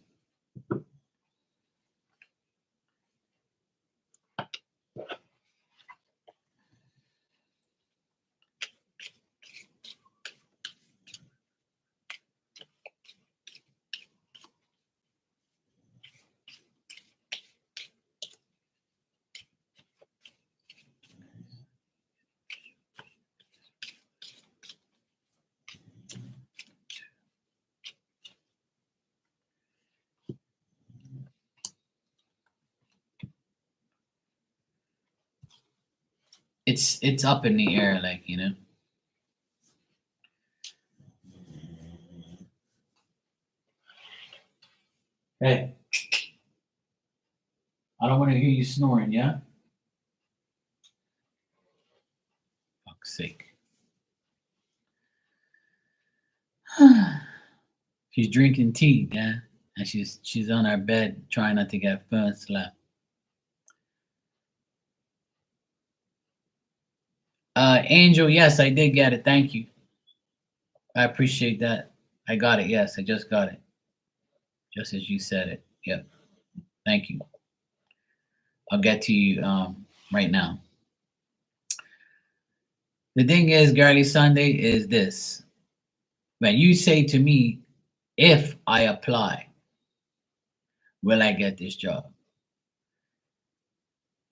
It's up in the air, like, Hey, I don't want to hear you snoring, yeah? Fuck's sake. She's drinking tea, yeah, and she's on her bed trying not to get phone slapped. Angel, yes, I did get it. Thank you. I appreciate that. I got it. Yes, I just got it. Just as you said it. Yep. Thank you. I'll get to you right now. The thing is, Girly Sunday, is this. When you say to me, if I apply, will I get this job?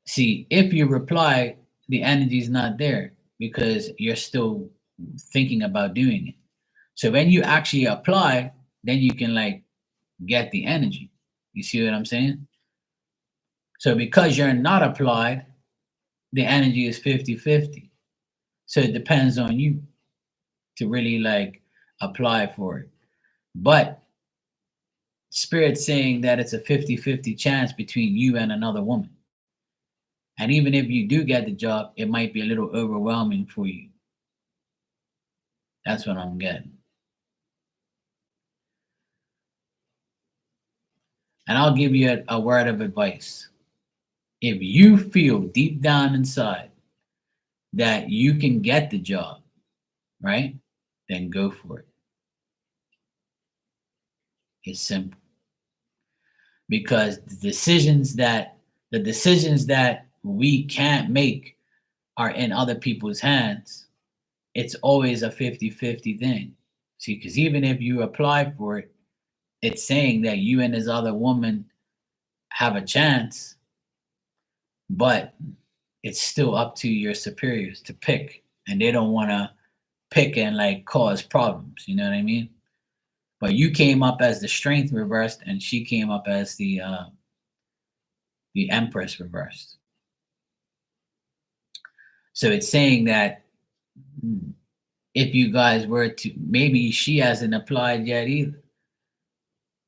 See, if you reply, the energy is not there because you're still thinking about doing it. So when you actually apply, then you can like get the energy. You see what I'm saying? So because you're not applied, the energy is 50-50. So it depends on you to really like apply for it. But Spirit's saying that it's a 50-50 chance between you and another woman. And even if you do get the job, it might be a little overwhelming for you. That's what I'm getting. And I'll give you a word of advice. If you feel deep down inside that you can get the job, right? Then go for it. It's simple. Because the decisions that we can't make are in other people's hands. It's always a 50-50 thing. See, because even if you apply for it, it's saying that you and this other woman have a chance, but it's still up to your superiors to pick, and they don't want to pick and like cause problems. You know what I mean? But you came up as the Strength reversed, and she came up as the Empress reversed. So it's saying that if you guys were to, maybe she hasn't applied yet either.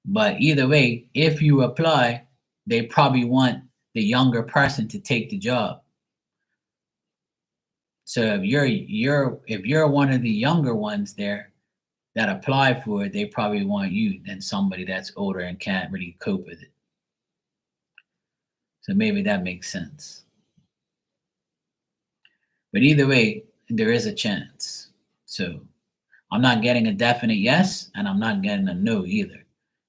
But either way, if you apply, they probably want the younger person to take the job. So if you're one of the younger ones there that apply for it, they probably want you than somebody that's older and can't really cope with it. So maybe that makes sense. But either way, there is a chance. So I'm not getting a definite yes, and I'm not getting a no either.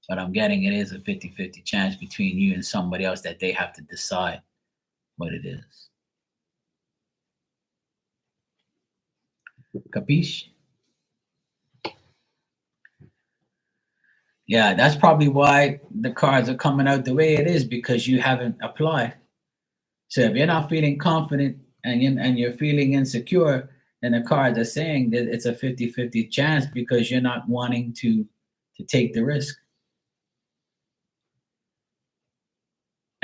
But I'm getting it is a 50-50 chance between you and somebody else that they have to decide what it is. Capiche? Yeah, that's probably why the cards are coming out the way it is, because you haven't applied. So if you're not feeling confident and you're feeling insecure, then the cards are saying that it's a 50-50 chance because you're not wanting to take the risk.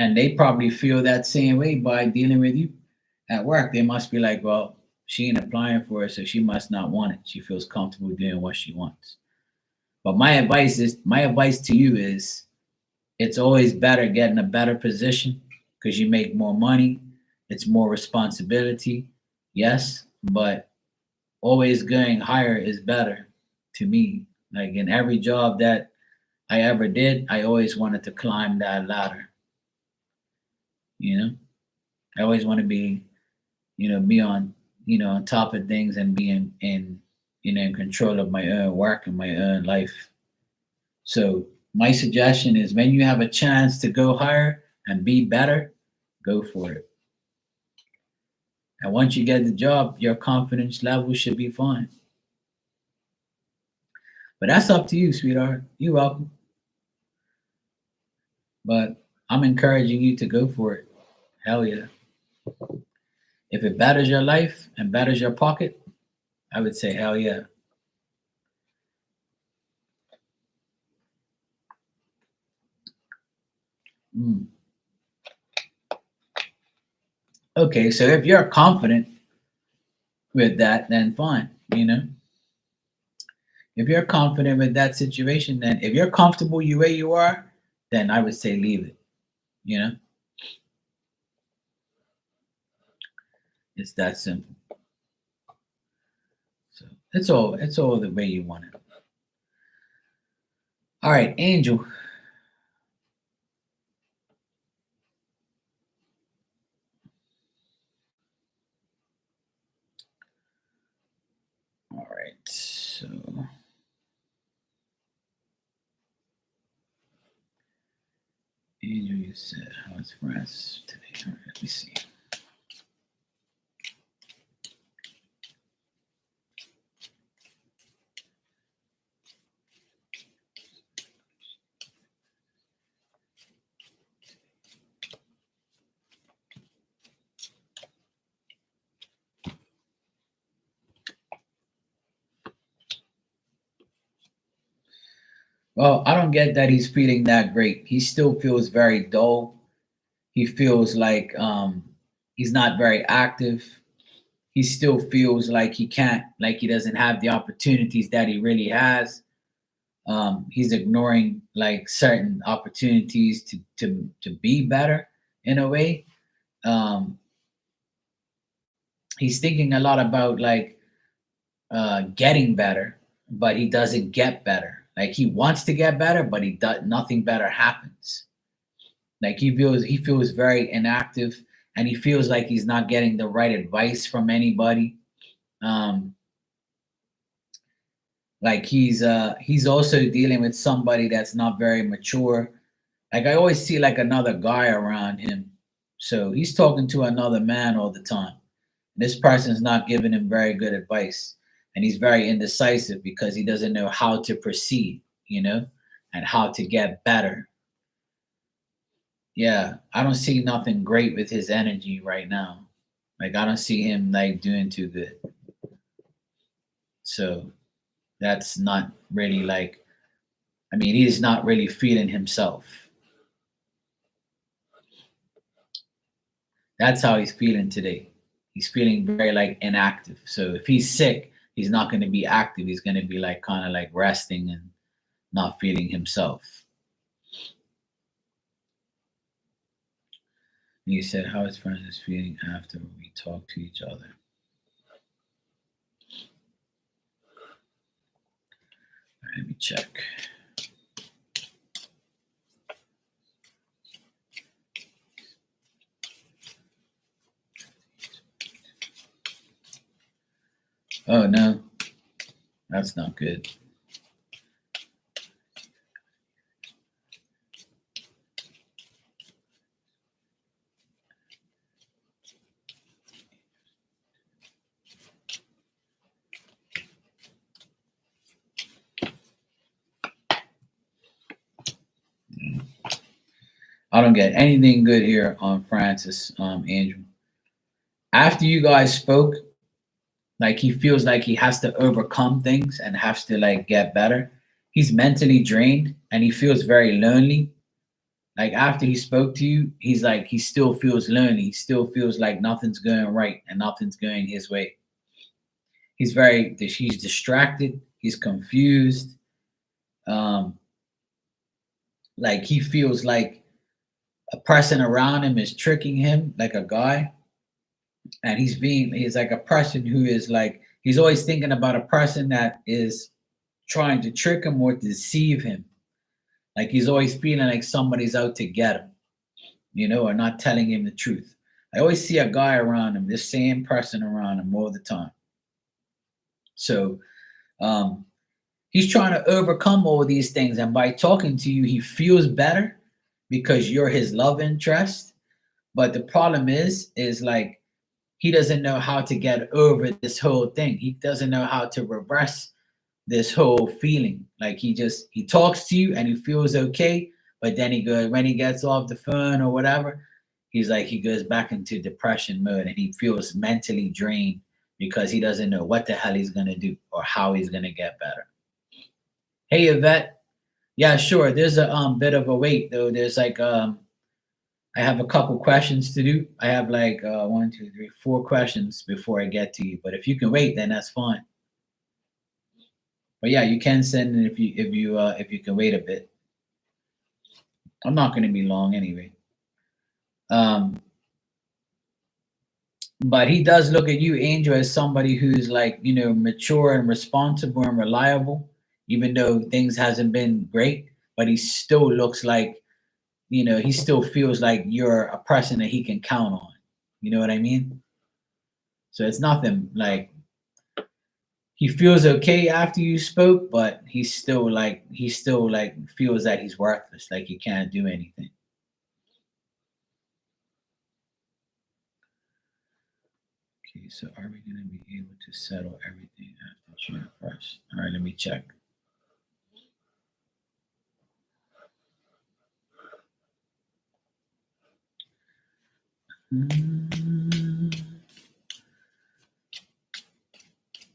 And they probably feel that same way by dealing with you at work. They must be like, well, she ain't applying for it, so she must not want it. She feels comfortable doing what she wants. But my advice to you is it's always better getting a better position because you make more money. It's more responsibility. Yes, but always going higher is better to me. Like in every job that I ever did, I always wanted to climb that ladder. I always want to be, be on, on top of things and be in control of my own work and my own life. So my suggestion is when you have a chance to go higher and be better, go for it. And once you get the job, your confidence level should be fine. But that's up to you, sweetheart. You're welcome. But I'm encouraging you to go for it. Hell yeah. If it betters your life and betters your pocket, I would say hell yeah. Okay, so if you're confident with that, then fine, If you're confident with that situation, then if you're comfortable the way you are, then I would say leave it, It's that simple. So it's all the way you want it. All right, Angel. All right, so Angel, you said how it's France today. All right, let me see. Well, I don't get that he's feeling that great. He still feels very dull. He feels like he's not very active. He still feels like he doesn't have the opportunities that he really has. He's ignoring like certain opportunities to be better in a way. Um, he's thinking a lot about like getting better, but he doesn't get better. Like he wants to get better, but he does nothing better happens. Like he feels very inactive, and he feels like he's not getting the right advice from anybody. Um, like he's also dealing with somebody that's not very mature. Like I always see like another guy around him, so he's talking to another man all the time. This person's not giving him very good advice, and he's very indecisive because he doesn't know how to proceed, and how to get better. Yeah, I don't see nothing great with his energy right now. Like I don't see him like doing too good. So that's not really like I mean, he's not really feeling himself. That's how he's feeling today. He's feeling very like inactive. So if he's sick, he's not going to be active. He's going to be like kind of like resting and not feeling himself. And he said how his friend is feeling after we talk to each other. All right, let me check. Oh no, that's not good. I don't get anything good here on Francis, Andrew. After you guys spoke, like he feels like he has to overcome things and has to like get better. He's mentally drained and he feels very lonely. Like after he spoke to you, he's like he still feels lonely. He still feels like nothing's going right and nothing's going his way. He's distracted. He's confused. Um, like he feels like a person around him is tricking him, like a guy, and he's like a person who is like he's always thinking about a person that is trying to trick him or deceive him. Like he's always feeling like somebody's out to get him, or not telling him the truth. I always see a guy around him, this same person around him all the time. So um, he's trying to overcome all these things, and by talking to you, he feels better because you're his love interest. But the problem is like he doesn't know how to get over this whole thing. He doesn't know how to reverse this whole feeling. Like he talks to you and he feels okay, but then he goes when he gets off the phone or whatever, he goes back into depression mode and he feels mentally drained because he doesn't know what the hell he's gonna do or how he's gonna get better. Hey Yvette, yeah, sure. There's a bit of a wait though. There's like I have a couple questions to do. I have like one, two, three, four questions before I get to you. But if you can wait, then that's fine. But yeah, you can send it if you can wait a bit. I'm not going to be long anyway. Um, but he does look at you, Angel, as somebody who's like mature and responsible and reliable, even though things hasn't been great. But he still looks like he still feels like you're a person that he can count on. You know what I mean? So it's nothing like he feels okay after you spoke, but he still like feels that he's worthless, like he can't do anything. Okay, so are we gonna be able to settle everything after June 1st? All right, let me check.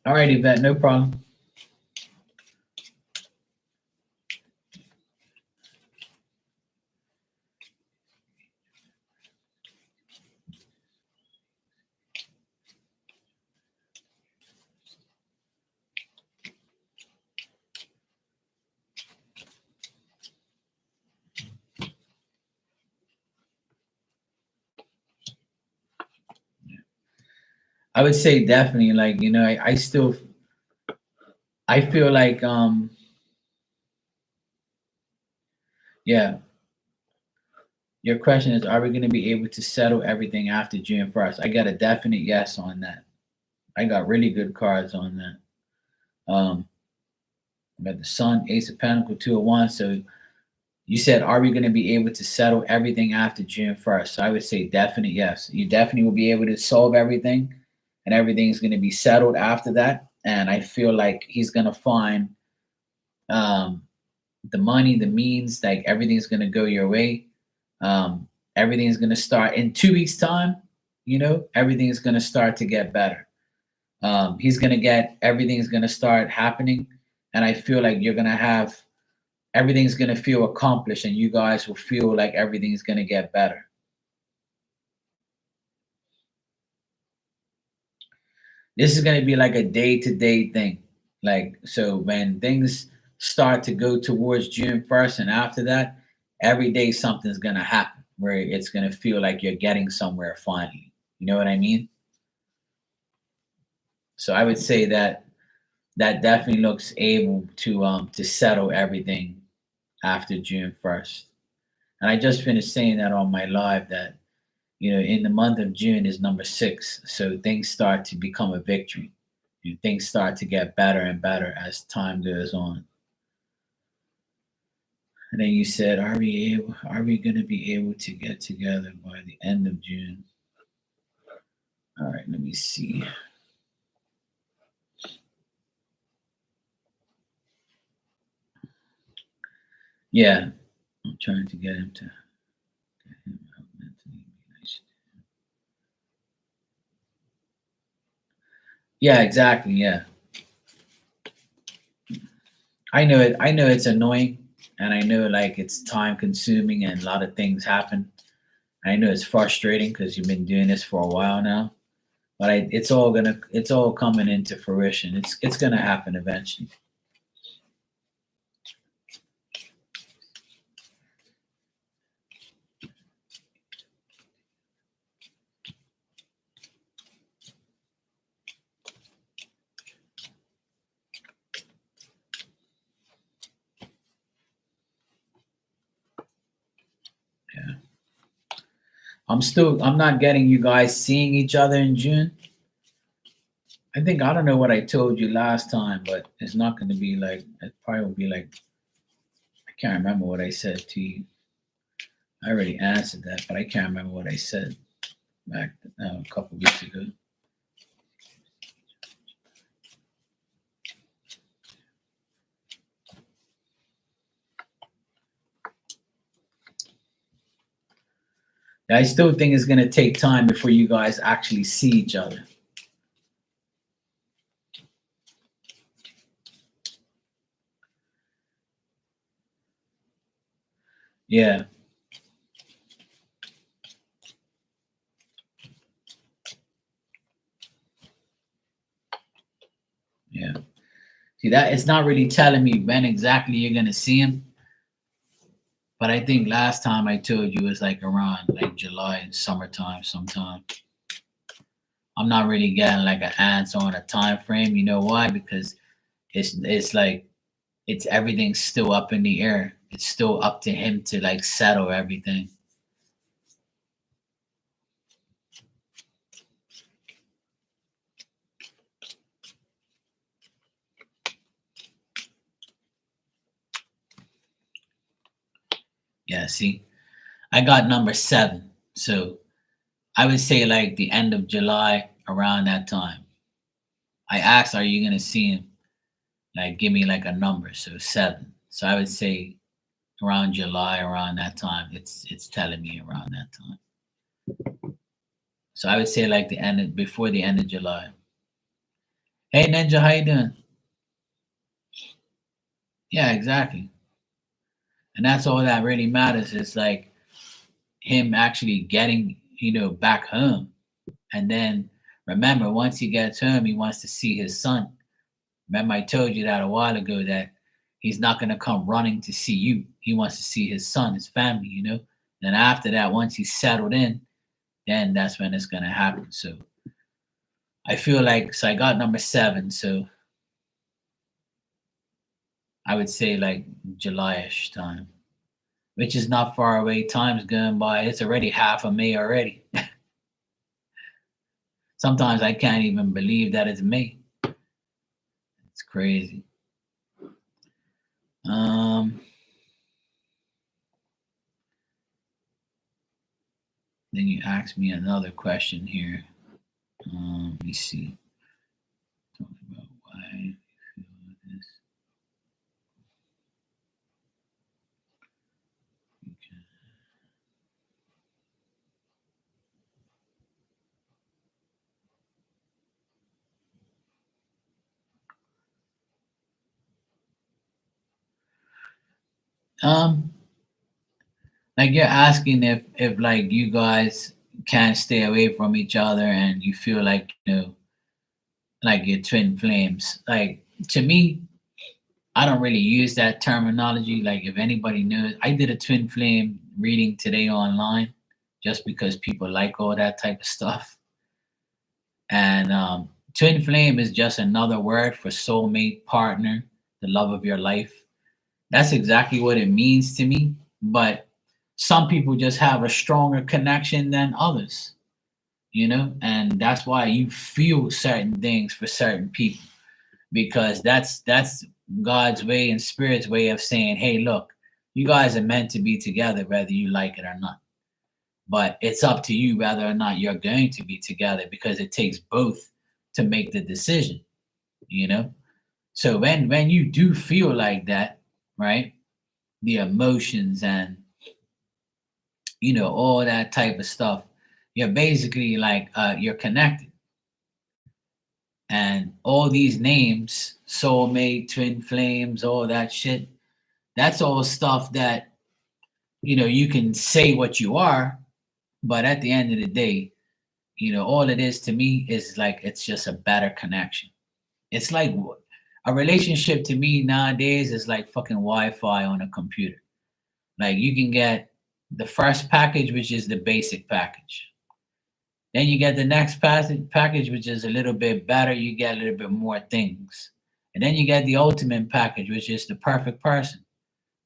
All right, Yvette, no problem. I would say definitely, like, I feel like yeah, your question is, are we going to be able to settle everything after June 1st? I got a definite yes on that. I got really good cards on that. I got the Sun, Ace of Pentacles, Two of Wands. So you said, are we going to be able to settle everything after June 1st? So I would say definite yes. You definitely will be able to solve everything, and everything's going to be settled after that. And I feel like he's going to find um, the money, the means, like everything's going to go your way. Everything's going to start in 2 weeks' time. Everything's going to start to get better. He's going to get everything's going to start happening. And I feel like you're going to have everything's going to feel accomplished and you guys will feel like everything's going to get better. This is going to be like a day-to-day thing. Like, so when things start to go towards June 1st and after that, every day something's going to happen where it's going to feel like you're getting somewhere finally. You know what I mean? So I would say that that definitely looks able to settle everything after June 1st. And I just finished saying that on my live that, in the month of June is number 6. So things start to become a victory. And things start to get better and better as time goes on. And then you said, are we gonna be able to get together by the end of June? All right, let me see. Yeah, I'm trying to get him to get him out mentally. Yeah, exactly. Yeah. I know it's annoying and I know like it's time consuming and a lot of things happen. I know it's frustrating because you've been doing this for a while now, but it's all coming into fruition. It's gonna happen eventually. Yeah. I'm not getting you guys seeing each other in June. I don't know what I told you last time, but it's not gonna be like it probably will be like I can't remember what I said to you. I already answered that, but I can't remember what I said back a couple weeks ago. I still think it's gonna take time before you guys actually see each other. Yeah, yeah. See that it's not really telling me when exactly you're gonna see him, but I think last time I told you it was like around like July, summertime, sometime. I'm not really getting like an answer on a time frame. You know why? Because it's like it's everything's still up in the air. It's still up to him to like settle everything. Yeah, see, I got number 7, so I would say like the end of July around that time. I asked, "Are you gonna see him?" Like, give me like a number, so 7. So I would say around July, around that time. It's telling me around that time. So I would say like the end of, before the end of July. Hey Ninja, how you doing? Yeah, exactly. And that's all that really matters is like him actually getting, back home. And then remember, once he gets home, he wants to see his son. Remember, I told you that a while ago that he's not going to come running to see you. He wants to see his son, his family. Then after that, once he's settled in, then that's when it's going to happen. So I feel like, so I got number 7. So I would say like July-ish time, which is not far away. Time's going by. It's already half of May already. Sometimes I can't even believe that it's May. It's crazy. Um, then you asked me another question here. Let me see. Talking about why you feel this. Okay. Um, like you're asking if like you guys can't stay away from each other and you feel like like you're twin flames. Like to me, I don't really use that terminology. Like if anybody knows, I did a twin flame reading today online, just because people like all that type of stuff. And twin flame is just another word for soulmate, partner, the love of your life. That's exactly what it means to me. But some people just have a stronger connection than others, and that's why you feel certain things for certain people, because that's God's way and Spirit's way of saying, hey, look, you guys are meant to be together, whether you like it or not. But it's up to you whether or not you're going to be together, because it takes both to make the decision, you know? So when you do feel like that, right? The emotions and all that type of stuff, you're basically like you're connected. And all these names, soulmate, twin flames, all that shit, that's all stuff that you can say what you are, but at the end of the day, all it is to me is like it's just a better connection. It's like a relationship to me nowadays is like fucking Wi-Fi on a computer. Like you can get the first package, which is the basic package. Then you get the next package, which is a little bit better. You get a little bit more things. And then you get the ultimate package, which is the perfect person.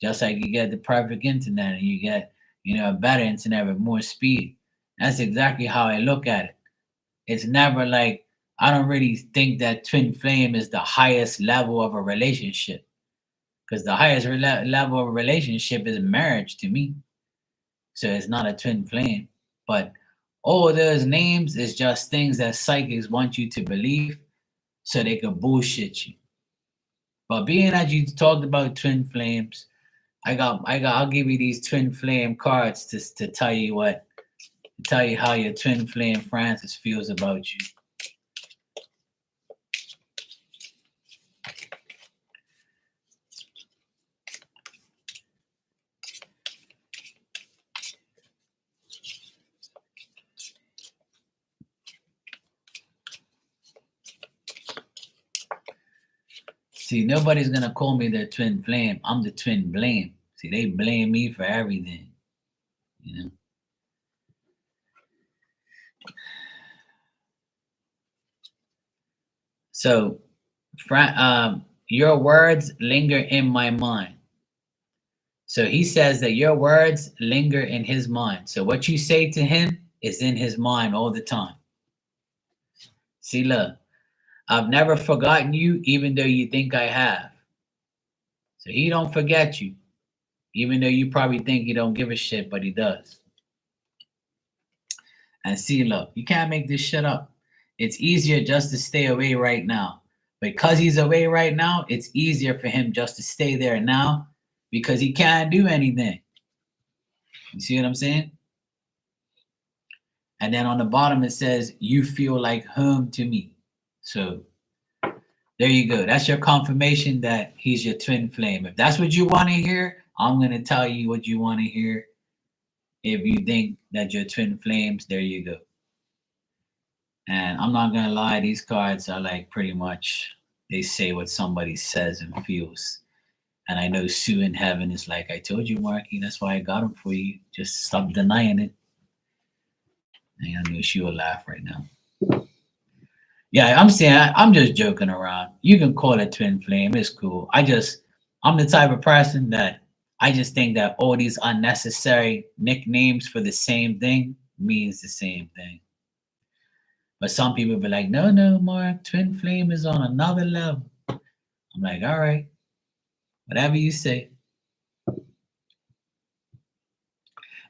Just like you get the perfect internet and you get, a better internet with more speed. That's exactly how I look at it. It's never like, I don't really think that twin flame is the highest level of a relationship, because the highest level of a relationship is marriage to me. So it's not a twin flame. But all those names is just things that psychics want you to believe so they can bullshit you. But being that you talked about twin flames, I'll give you these twin flame cards to tell you how your twin flame Francis feels about you. See, nobody's gonna call me the twin flame. I'm the twin blame. See, they blame me for everything, you know. So, your words linger in my mind. So he says that your words linger in his mind. So what you say to him is in his mind all the time. See, look, I've never forgotten you, even though you think I have. So he don't forget you, even though you probably think he don't give a shit, but he does. And see, look, you can't make this shit up. It's easier just to stay away right now. Because he's away right now, it's easier for him just to stay there now because he can't do anything. You see what I'm saying? And then on the bottom it says, you feel like home to me. So there you go. That's your confirmation that he's your twin flame. If that's what you want to hear, I'm going to tell you what you want to hear. If you think that you're twin flames, there you go. And I'm not going to lie, these cards are like pretty much, they say what somebody says and feels. And I know Sue in heaven is like, I told you, Marky, that's why I got them for you. Just stop denying it. And I know she will laugh right now. Yeah, I'm saying I'm just joking around. You can call it twin flame. It's cool. I'm the type of person that I just think that all these unnecessary nicknames for the same thing means the same thing. But some people be like, no, Mark, twin flame is on another level. I'm like, all right, whatever you say.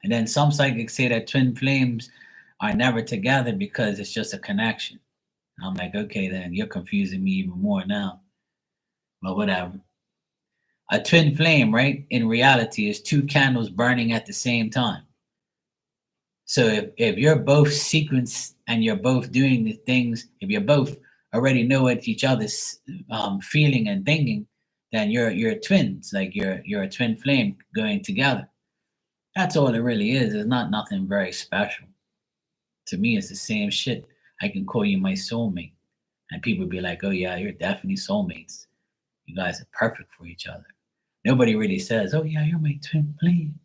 And then some psychics say that twin flames are never together because it's just a connection. I'm like, okay, then you're confusing me even more now. But whatever. A twin flame, right, in reality is two candles burning at the same time. So if you're both sequenced and you're both doing the things, if you both already know what each other's feeling and thinking, then you're twins, like you're a twin flame going together. That's all it really is. It's not nothing very special. To me, it's the same shit. I can call you my soulmate, and people be like, "Oh yeah, you're definitely soulmates. You guys are perfect for each other." Nobody really says, "Oh yeah, you're my twin flame."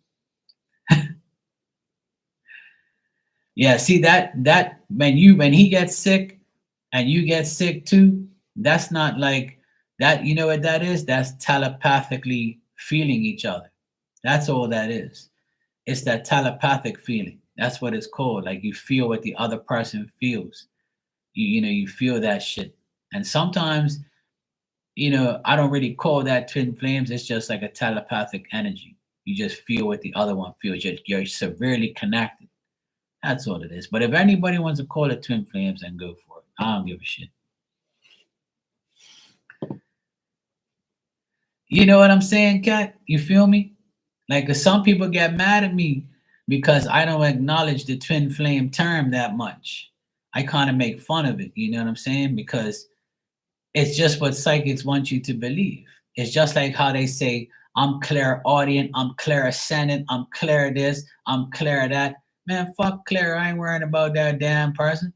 Yeah, see that when he gets sick and you get sick too, that's not like that. You know what that is? That's telepathically feeling each other. That's all that is. It's that telepathic feeling. That's what it's called. Like you feel what the other person feels. You feel that shit. And sometimes, I don't really call that twin flames. It's just like a telepathic energy. You just feel what the other one feels. You're severely connected. That's all it is. But if anybody wants to call it twin flames, then go for it. I don't give a shit. You know what I'm saying, Kat? You feel me? Like, 'cause some people get mad at me because I don't acknowledge the twin flame term that much. I kind of make fun of it. You know what I'm saying? Because it's just what psychics want you to believe. It's just like how they say, I'm clairaudient, I'm clairsentient, I'm clear this, I'm clear that. Man, fuck clear. I ain't worrying about that damn person.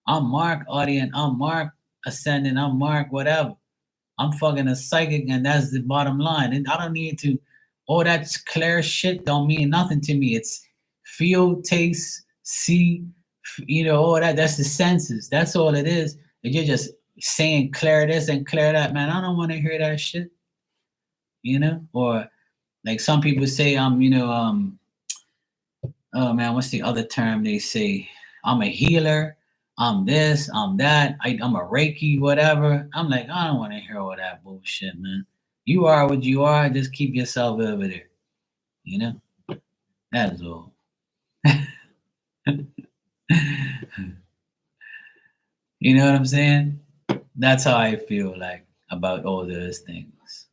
I'm Mark Audient, I'm Mark Ascendant, I'm Mark whatever. I'm fucking a psychic, and that's the bottom line. And I don't need to. All that clear shit don't mean nothing to me. It's feel, taste, see, all that. That's the senses. That's all it is. And you're just saying clear this and clear that, man. I don't want to hear that shit. Or like some people say, oh man, what's the other term they say? I'm a healer. I'm this. I'm that. I'm a Reiki, whatever. I'm like, I don't want to hear all that bullshit, man. You are what you are. Just keep yourself over there. You know, that's all. You know what I'm saying? That's how I feel like about all those things.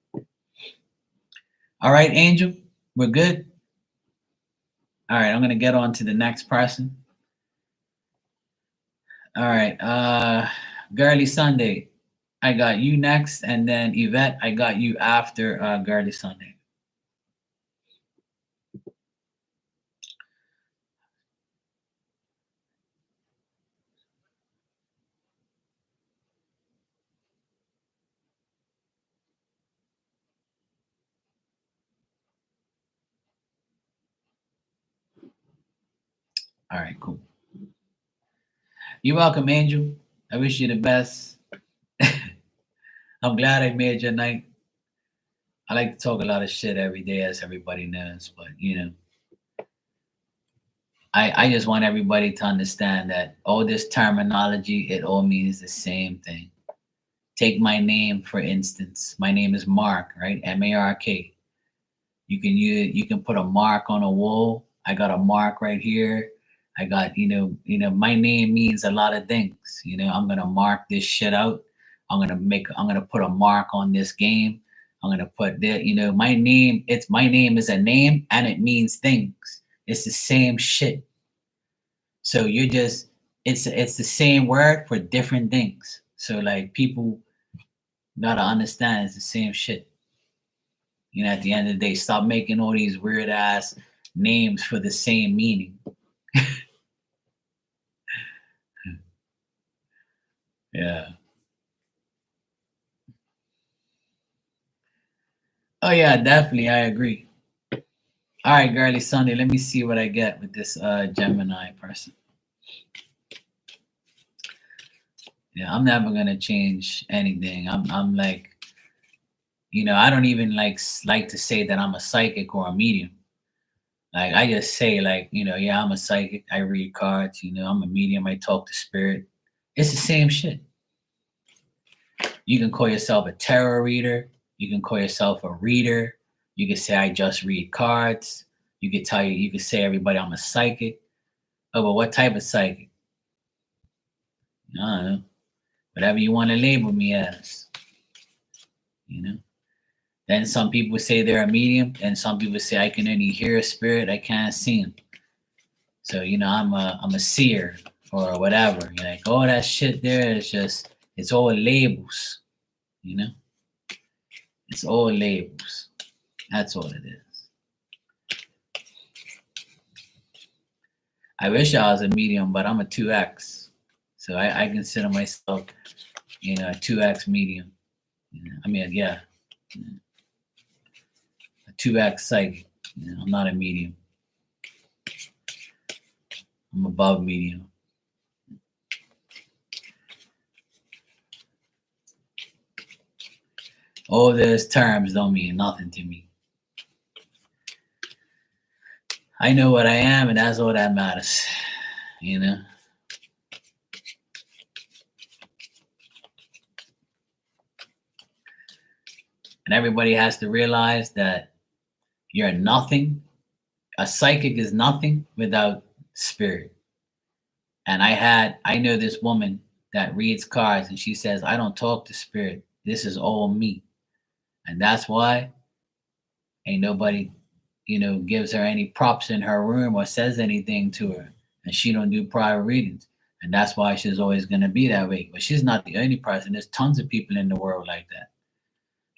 All right, Angel, we're good. All right, I'm gonna get on to the next person. All right, Girly Sunday, I got you next, and then Yvette, I got you after Girly Sunday. All right, cool. You're welcome, Angel. I wish you the best. I'm glad I made your night. I like to talk a lot of shit every day, as everybody knows, but I just want everybody to understand that all this terminology, it all means the same thing. Take my name, for instance. My name is Mark, right? M-A-R-K. You can put a mark on a wall. I got a mark right here. I got, my name means a lot of things. I'm gonna mark this shit out. I'm gonna put a mark on this game. I'm gonna put that, my name is a name and it means things. It's the same shit. So it's the same word for different things. So like people gotta understand it's the same shit. At the end of the day, stop making all these weird ass names for the same meaning. Yeah. Oh yeah, definitely. I agree. All right, Girly Sunday. Let me see what I get with this Gemini person. Yeah, I'm never gonna change anything. I'm like, I don't even like to say that I'm a psychic or a medium. Like I just say like, yeah, I'm a psychic. I read cards. I'm a medium. I talk to spirit. It's the same shit. You can call yourself a tarot reader. You can call yourself a reader. You can say I just read cards. You can say everybody I'm a psychic. Oh, but what type of psychic? I don't know. Whatever you want to label me as. Then some people say they're a medium, and some people say I can only hear a spirit, I can't see him. So I'm a seer or whatever. You're like, oh, that shit there is just it's all labels. It's all labels. That's all it is. I wish I was a medium, but I'm a 2X. So I consider myself, a 2X medium. I mean, yeah, a 2X psychic. I'm not a medium. I'm above medium. All those terms don't mean nothing to me. I know what I am, and that's all that matters. And everybody has to realize that you're nothing. A psychic is nothing without spirit. And I know this woman that reads cards, and she says, I don't talk to spirit. This is all me. And that's why ain't nobody, gives her any props in her room or says anything to her. And she don't do private readings. And that's why she's always going to be that way. But she's not the only person. There's tons of people in the world like that.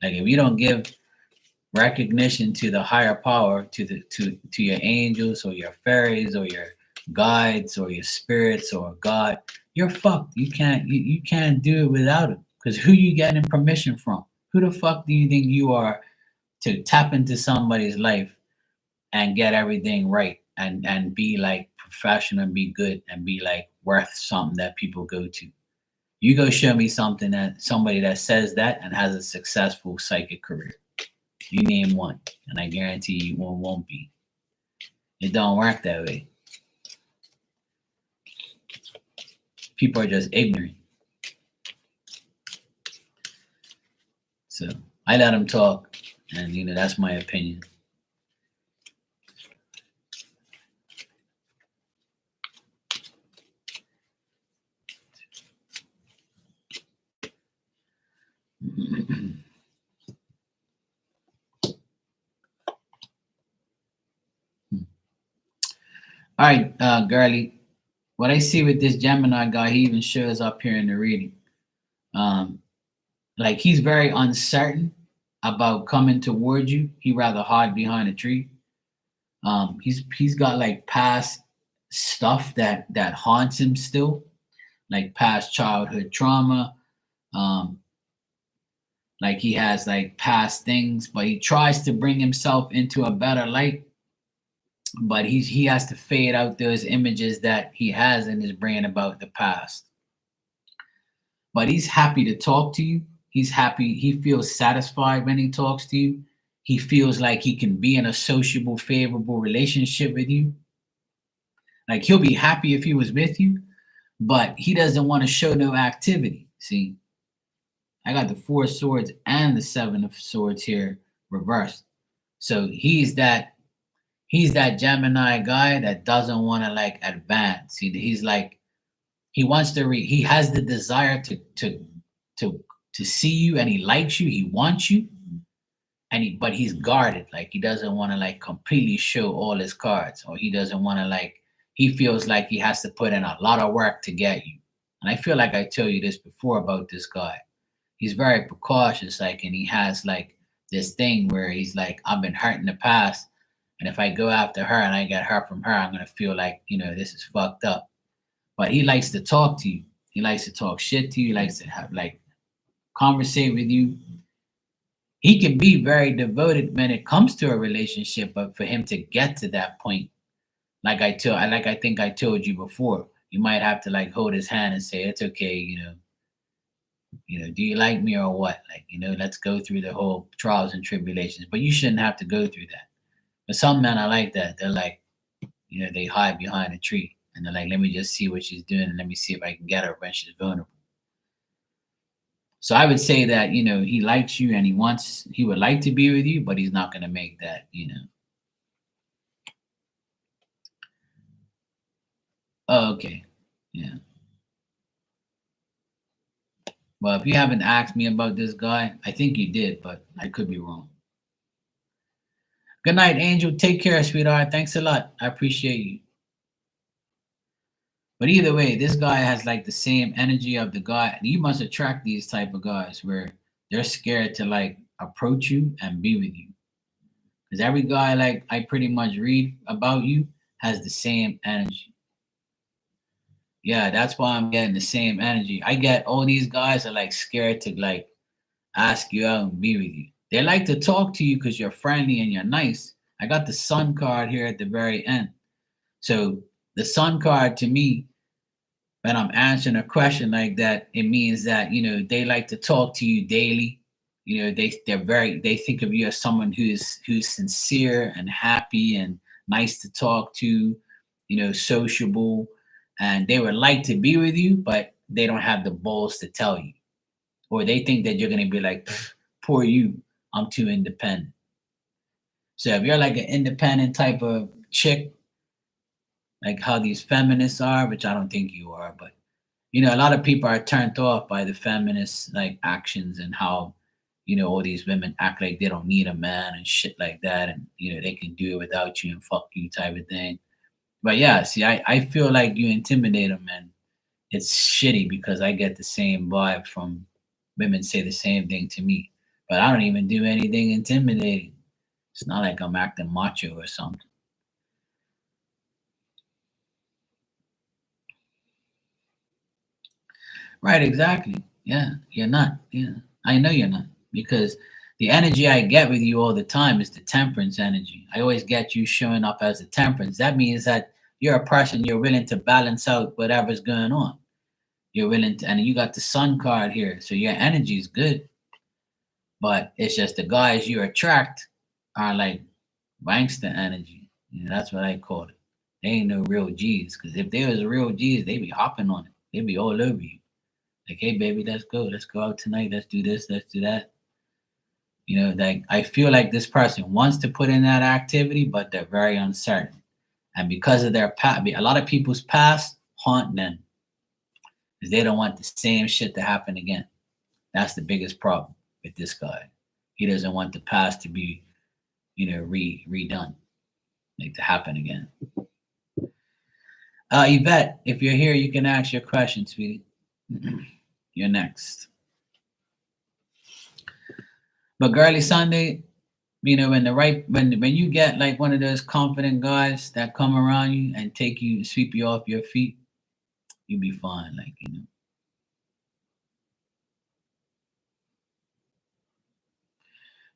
Like if you don't give recognition to the higher power, to your angels or your fairies or your guides or your spirits or God, you're fucked. You can't do it without it. Because who you getting permission from? Who the fuck do you think you are to tap into somebody's life and get everything right and be like professional and be good and be like worth something that people go to? You go show me somebody that says that and has a successful psychic career. You name one, and I guarantee you one won't be. It don't work that way. People are just ignorant. So I let them talk, and that's my opinion. All right, girly. What I see with this Gemini guy, he even shows up here in the reading. Like he's very uncertain about coming toward you. He rather hide behind a tree. He's got like past stuff that haunts him still, like past childhood trauma. Like he has like past things, but he tries to bring himself into a better light. But he has to fade out those images that he has in his brain about the past. But he's happy to talk to you. He's happy. He feels satisfied when he talks to you. He feels like he can be in a sociable, favorable relationship with you. Like he'll be happy if he was with you, but he doesn't want to show no activity. See, I got the 4 of Swords and the 7 of Swords here reversed. So he's that Gemini guy that doesn't want to like advance. He's like he wants to he has the desire to see you, and he likes you, he wants you, and but he's guarded. Like he doesn't want to like completely show all his cards, or he doesn't want to like he feels like he has to put in a lot of work to get you. And I feel like I told you this before about this guy. He's very precautious, like, and he has like this thing where he's like, I've been hurt in the past, and if I go after her and I get hurt from her, I'm gonna feel like, this is fucked up. But he likes to talk to you. He likes to talk shit to you. He likes to have like conversate with you. He can be very devoted when it comes to a relationship, but for him to get to that point, like I think I told you before, you might have to like hold his hand and say, it's okay, do you like me or what? Like, let's go through the whole trials and tribulations. But you shouldn't have to go through that. But some men are like that. They're like, they hide behind a tree and they're like, let me just see what she's doing and let me see if I can get her when she's vulnerable. So I would say that, he likes you and he would like to be with you, but he's not going to make that, Oh, okay. Yeah. Well, if you haven't asked me about this guy, I think you did, but I could be wrong. Good night, Angel. Take care, sweetheart. Thanks a lot. I appreciate you. But either way, this guy has like the same energy of the guy. And you must attract these type of guys where they're scared to like approach you and be with you. Because every guy like I pretty much read about you has the same energy. Yeah, that's why I'm getting the same energy. I get all these guys are like scared to like ask you out and be with you. They like to talk to you because you're friendly and you're nice. I got the sun card here at the very end. So the sun card to me, when I'm answering a question like that, it means that they like to talk to you daily. They think of you as someone who's sincere and happy and nice to talk to, sociable, and they would like to be with you, but they don't have the balls to tell you, or they think that you're gonna be like, poor you, I'm too independent. So if you're like an independent type of chick, like how these feminists are, which I don't think you are, but a lot of people are turned off by the feminist like actions and how all these women act like they don't need a man and shit like that, and they can do it without you and fuck you type of thing. But yeah, see, I feel like you intimidate them, and it's shitty because I get the same vibe from women say the same thing to me, but I don't even do anything intimidating. It's not like I'm acting macho or something. Right, exactly. Yeah, you're not. Yeah, I know you're not because the energy I get with you all the time is the temperance energy. I always get you showing up as a temperance. That means that you're a person, you're willing to balance out whatever's going on. You're willing to, and you got the sun card here, so your energy is good. But it's just the guys you attract are like gangster energy. That's what I call it. They ain't no real G's. Because if they was real G's, they be hopping on it. They be all over you. Like, hey baby, let's go. Let's go out tonight. Let's do this. Let's do that. Like I feel like this person wants to put in that activity, but they're very uncertain. And because of their past, a lot of people's past haunt them because they don't want the same shit to happen again. That's the biggest problem with this guy. He doesn't want the past to be, redone, like to happen again. Yvette, if you're here, you can ask your question, sweetie. You're next. But girly Sunday, when you get like one of those confident guys that come around you and sweep you off your feet, you'll be fine.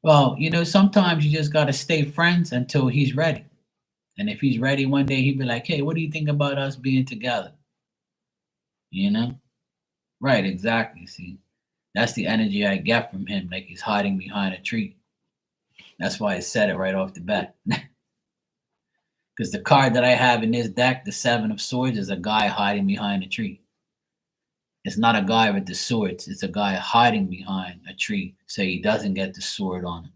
Well, sometimes you just gotta stay friends until he's ready. And if he's ready one day, he'll be like, hey, what do you think about us being together? You know? Right, exactly. See, that's the energy I get from him, like he's hiding behind a tree. That's why I said it right off the bat. Because the card that I have in this deck, the Seven of Swords, is a guy hiding behind a tree. It's not a guy with the swords, it's a guy hiding behind a tree so he doesn't get the sword on him.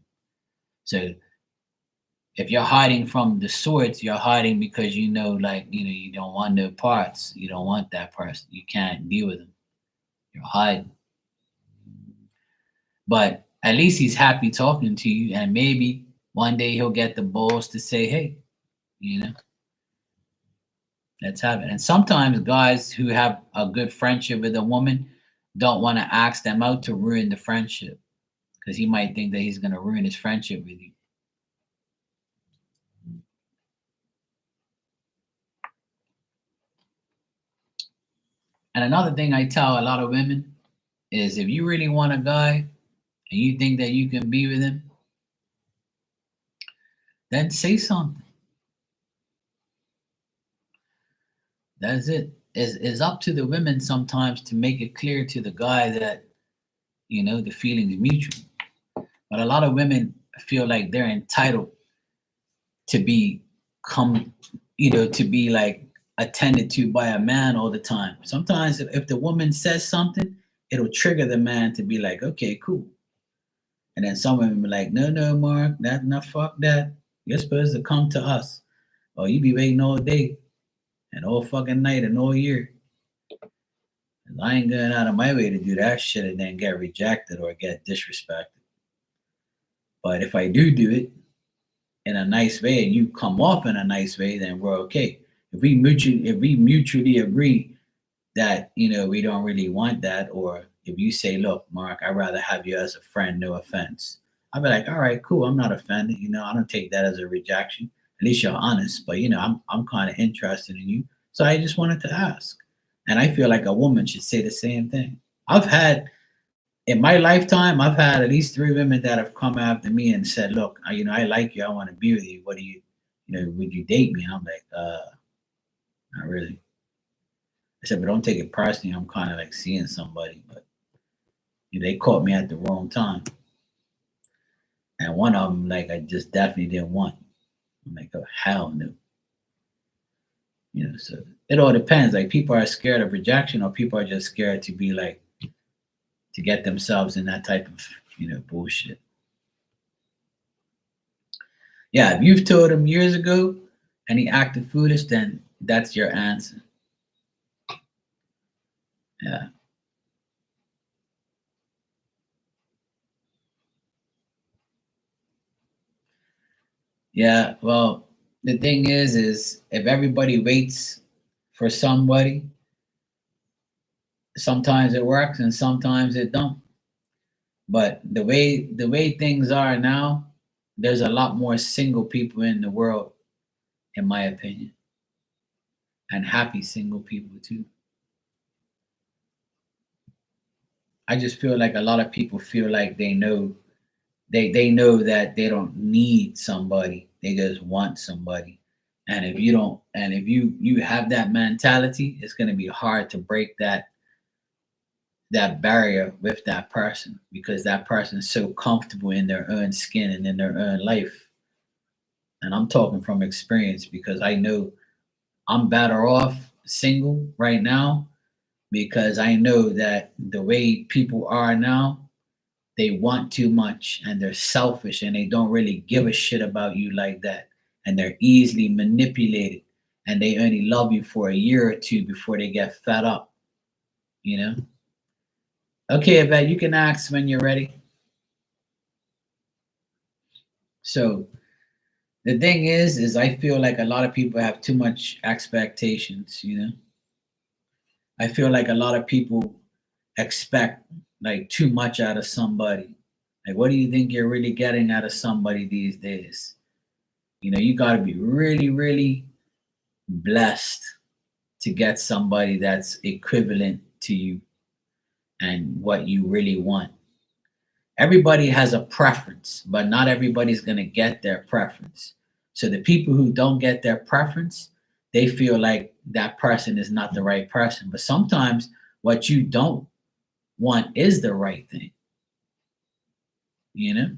So if you're hiding from the swords, you're hiding because you don't want no parts. You don't want that person. You can't deal with him. You're hiding. But at least he's happy talking to you, and maybe one day he'll get the balls to say, hey, let's have it. And sometimes guys who have a good friendship with a woman don't want to ask them out to ruin the friendship because he might think that he's going to ruin his friendship with you. And another thing I tell a lot of women is if you really want a guy and you think that you can be with him, then say something. That's it. It's up to the women sometimes to make it clear to the guy that, the feeling is mutual. But a lot of women feel like they're entitled to to be like attended to by a man all the time. Sometimes if the woman says something, it'll trigger the man to be like, okay, cool. And then some women be like, no, Mark, that not fuck that. You're supposed to come to us. Or you be waiting all day and all fucking night and all year. I ain't going out of my way to do that shit and then get rejected or get disrespected. But if I do it in a nice way and you come off in a nice way, then we're okay. If we mutually agree that we don't really want that, or if you say, look, Mark, I'd rather have you as a friend, no offense, I'll be like, all right, cool. I'm not offended. I don't take that as a rejection. At least you're honest. But I'm kind of interested in you, so I just wanted to ask. And I feel like a woman should say the same thing. I've had in my lifetime, I've had at least three women that have come after me and said, "Look, I like you. I want to be with you. What do you, would you date me?" And I'm like, not really. I said, but don't take it personally. I'm kind of like seeing somebody, but they caught me at the wrong time. And one of them, like, I just definitely didn't want. I'm like, oh, hell no. So it all depends. Like, people are scared of rejection, or people are just scared to be like, to get themselves in that type of, bullshit. Yeah, if you've told him years ago and he acted foolish, then that's your answer. Yeah. Yeah, well, the thing is if everybody waits for somebody, sometimes it works and sometimes it don't. But the way things are now, there's a lot more single people in the world, in my opinion, and happy single people too. I just feel like a lot of people feel like they know that they don't need somebody. They just want somebody. And if you don't, and if you have that mentality, it's going to be hard to break that barrier with that person, because that person is so comfortable in their own skin and in their own life. And I'm talking from experience, because I know I'm better off single right now, because I know that the way people are now, they want too much and they're selfish and they don't really give a shit about you like that. And they're easily manipulated, and they only love you for a year or two before they get fed up, you know? Okay, Yvette, you can ask when you're ready. So the thing is I feel like a lot of people have too much expectations. I feel like a lot of people expect like too much out of somebody. Like, what do you think you're really getting out of somebody these days? You got to be really, really blessed to get somebody that's equivalent to you and what you really want. Everybody has a preference, but not everybody's going to get their preference. So the people who don't get their preference, they feel like that person is not the right person. But sometimes what you don't want is the right thing, you know?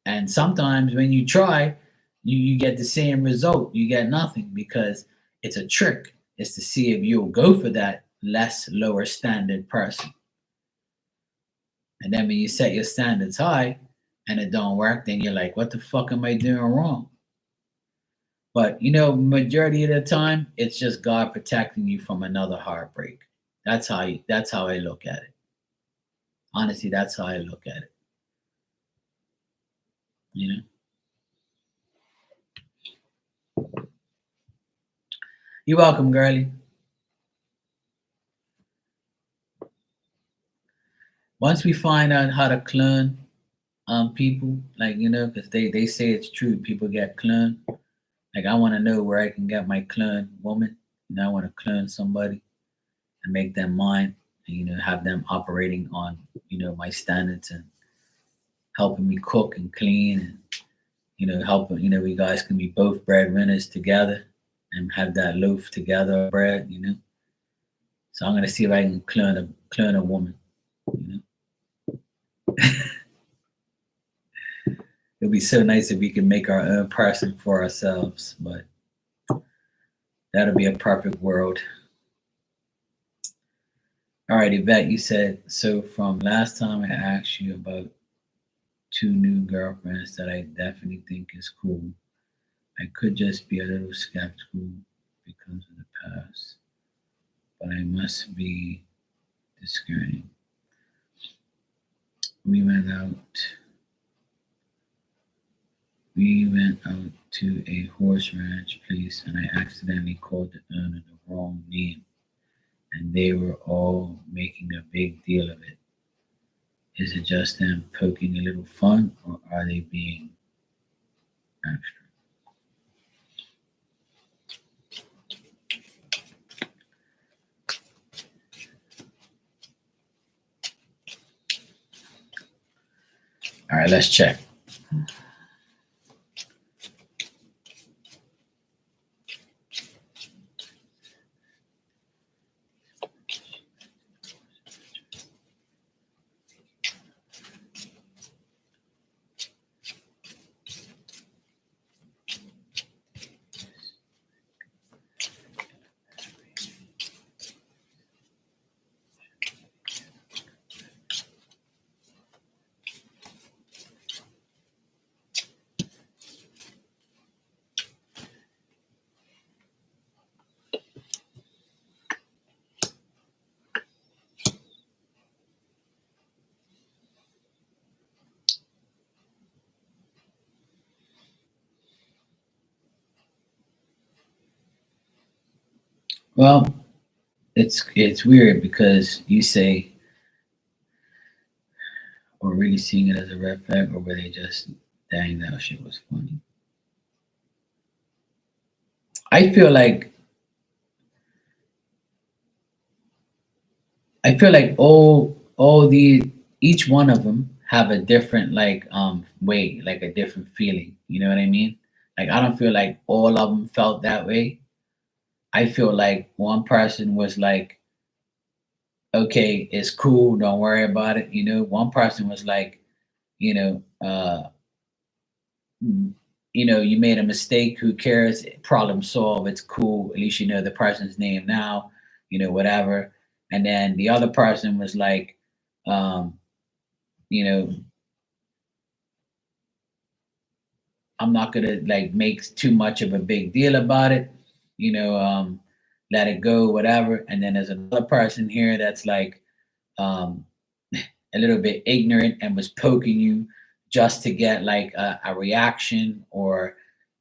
And sometimes when you try, you get the same result. You get nothing, because it's a trick. It's to see if you'll go for that less lower standard person. And then when you set your standards high and it don't work, then you're like, what the fuck am I doing wrong? But majority of the time, it's just God protecting you from another heartbreak. That's how I look at it. Honestly, that's how I look at it. You know? You're welcome, girlie. Once we find out how to clone people, like, because they say it's true, people get cloned. Like, I want to know where I can get my clone woman. I want to clone somebody and make them mine, and have them operating on my standards and helping me cook and clean, and helping, we guys can be both breadwinners together and have that loaf together bread. So I'm gonna see if I can clone a woman. you know It'd be so nice if we can make our own person for ourselves, but that'll be a perfect world. All right, Yvette, you said, so from last time I asked you about two new girlfriends that I definitely think is cool. I could just be a little skeptical because of the past, but I must be discerning. We went out. We went out to a horse ranch place, and I accidentally called the owner the wrong name, and they were all making a big deal of it. Is it just them poking a little fun, or are they being extra? All right, let's check. Well, it's weird because you say or really seeing it as a red flag, or were they just dang that shit was funny? I feel like all the each one of them have a different like way, like a different feeling. You know what I mean? Like I don't feel like all of them felt that way. I feel like one person was like, okay, it's cool, don't worry about it. You know, one person was like, you know, you made a mistake, who cares? Problem solved, it's cool. At least you know the person's name now, whatever. And then the other person was like, um, you know, I'm not gonna like make too much of a big deal about it, let it go, whatever. And then there's another person here that's like, um, a little bit ignorant and was poking you just to get like a reaction, or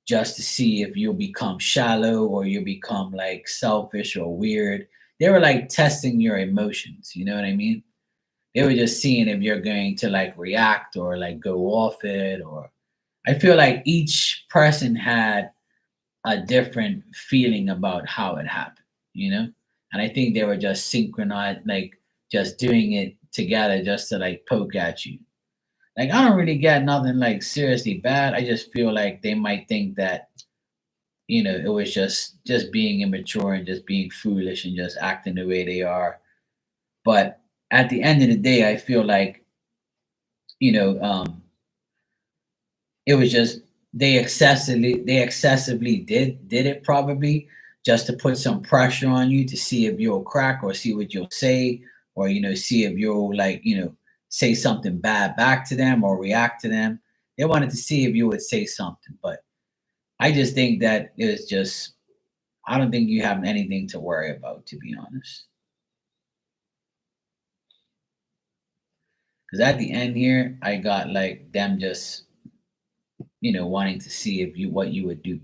just to see if you'll become shallow or you'll become like selfish or weird. They were like testing your emotions, you know what I mean? They were just seeing if you're going to like react or like go off it. Or I feel like each person had a different feeling about how it happened, you know? And I think they were just synchronized, like just doing it together just to like poke at you. Like I don't really get nothing like seriously bad. I just feel like they might think that, it was just being immature and just being foolish and just acting the way they are. But at the end of the day, I feel like, you know, um, it was just they excessively did it, probably just to put some pressure on you to see if you'll crack or see what you'll say, or see if you'll like say something bad back to them or react to them. They wanted to see if you would say something. But I just think that it's just, I don't think you have anything to worry about, to be honest. Because at the end here, I got like them just wanting to see if you what you would do,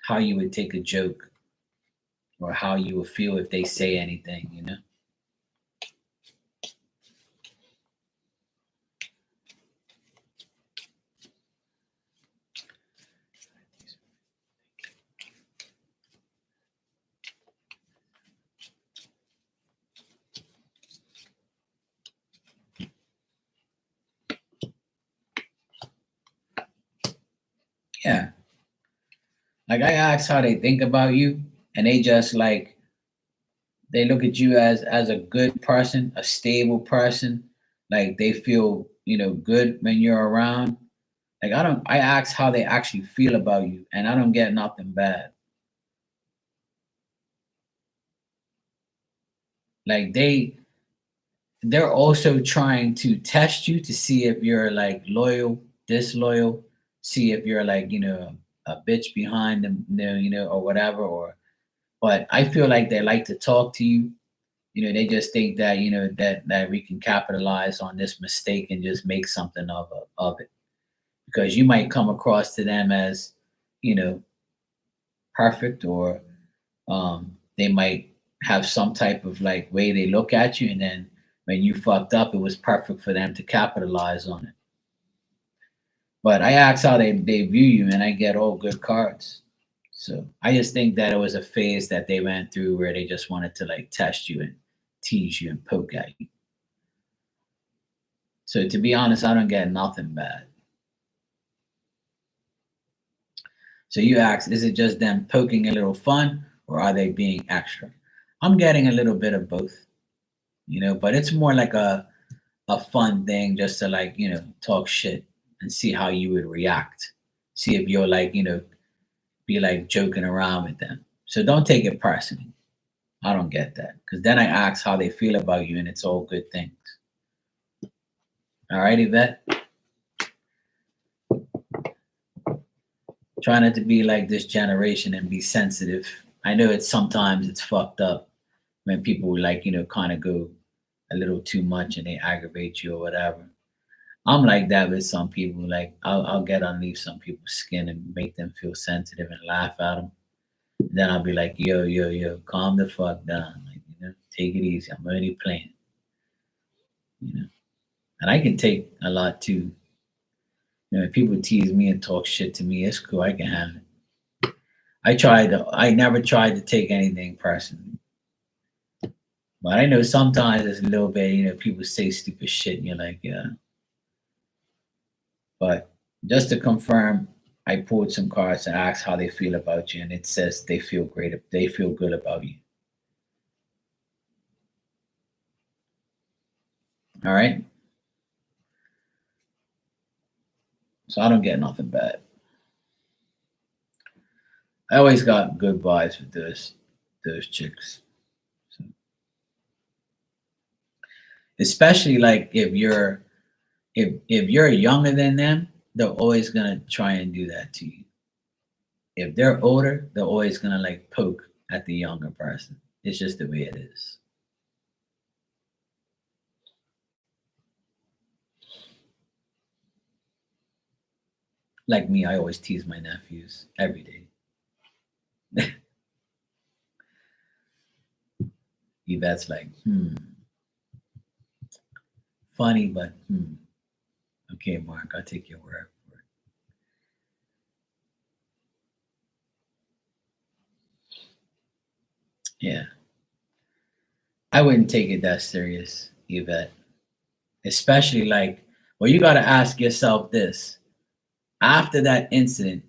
how you would take a joke, or how you would feel if they say anything. Yeah. Like I ask how they think about you, and they just like they look at you as a good person, a stable person. Like they feel, good when you're around. Like I ask how they actually feel about you, and I don't get nothing bad. Like they're also trying to test you to see if you're like loyal, disloyal, see if you're like, a bitch behind them, or whatever. Or but I feel like they like to talk to you. They just think that, that we can capitalize on this mistake and just make something of it. Because you might come across to them as, you know, perfect, or they might have some type of like way they look at you, and then when you fucked up, it was perfect for them to capitalize on it. But I ask how they view you, and I get all good cards. So I just think that it was a phase that they went through where they just wanted to like test you and tease you and poke at you. So to be honest, I don't get nothing bad. So you ask, is it just them poking a little fun or are they being extra? I'm getting a little bit of both, but it's more like a fun thing just to like, talk shit and see how you would react. See if you're like, be like joking around with them. So don't take it personally. I don't get that. Because then I ask how they feel about you and it's all good things. All right, Yvette? Try not to be like this generation and be sensitive. I know sometimes it's fucked up when people like, kind of go a little too much and they aggravate you or whatever. I'm like that with some people. Like I'll get underneath some people's skin and make them feel sensitive and laugh at them. Then I'll be like, yo, calm the fuck down. Like, take it easy. I'm only playing. And I can take a lot too. If people tease me and talk shit to me, it's cool. I can handle it. I never tried to take anything personally. But I know sometimes it's a little bit, people say stupid shit and you're like, yeah. But just to confirm, I pulled some cards and asked how they feel about you, and it says they feel great. They feel good about you. All right. So I don't get nothing bad. I always got good vibes with those chicks. So, especially like if you're younger than them, they're always gonna try and do that to you. If they're older, they're always gonna like poke at the younger person. It's just the way it is. Like me, I always tease my nephews every day. Yvette's like, funny, but okay, Mark, I'll take your word for it. Yeah, I wouldn't take it that serious, Yvette. Especially like, well, you got to ask yourself this: after that incident,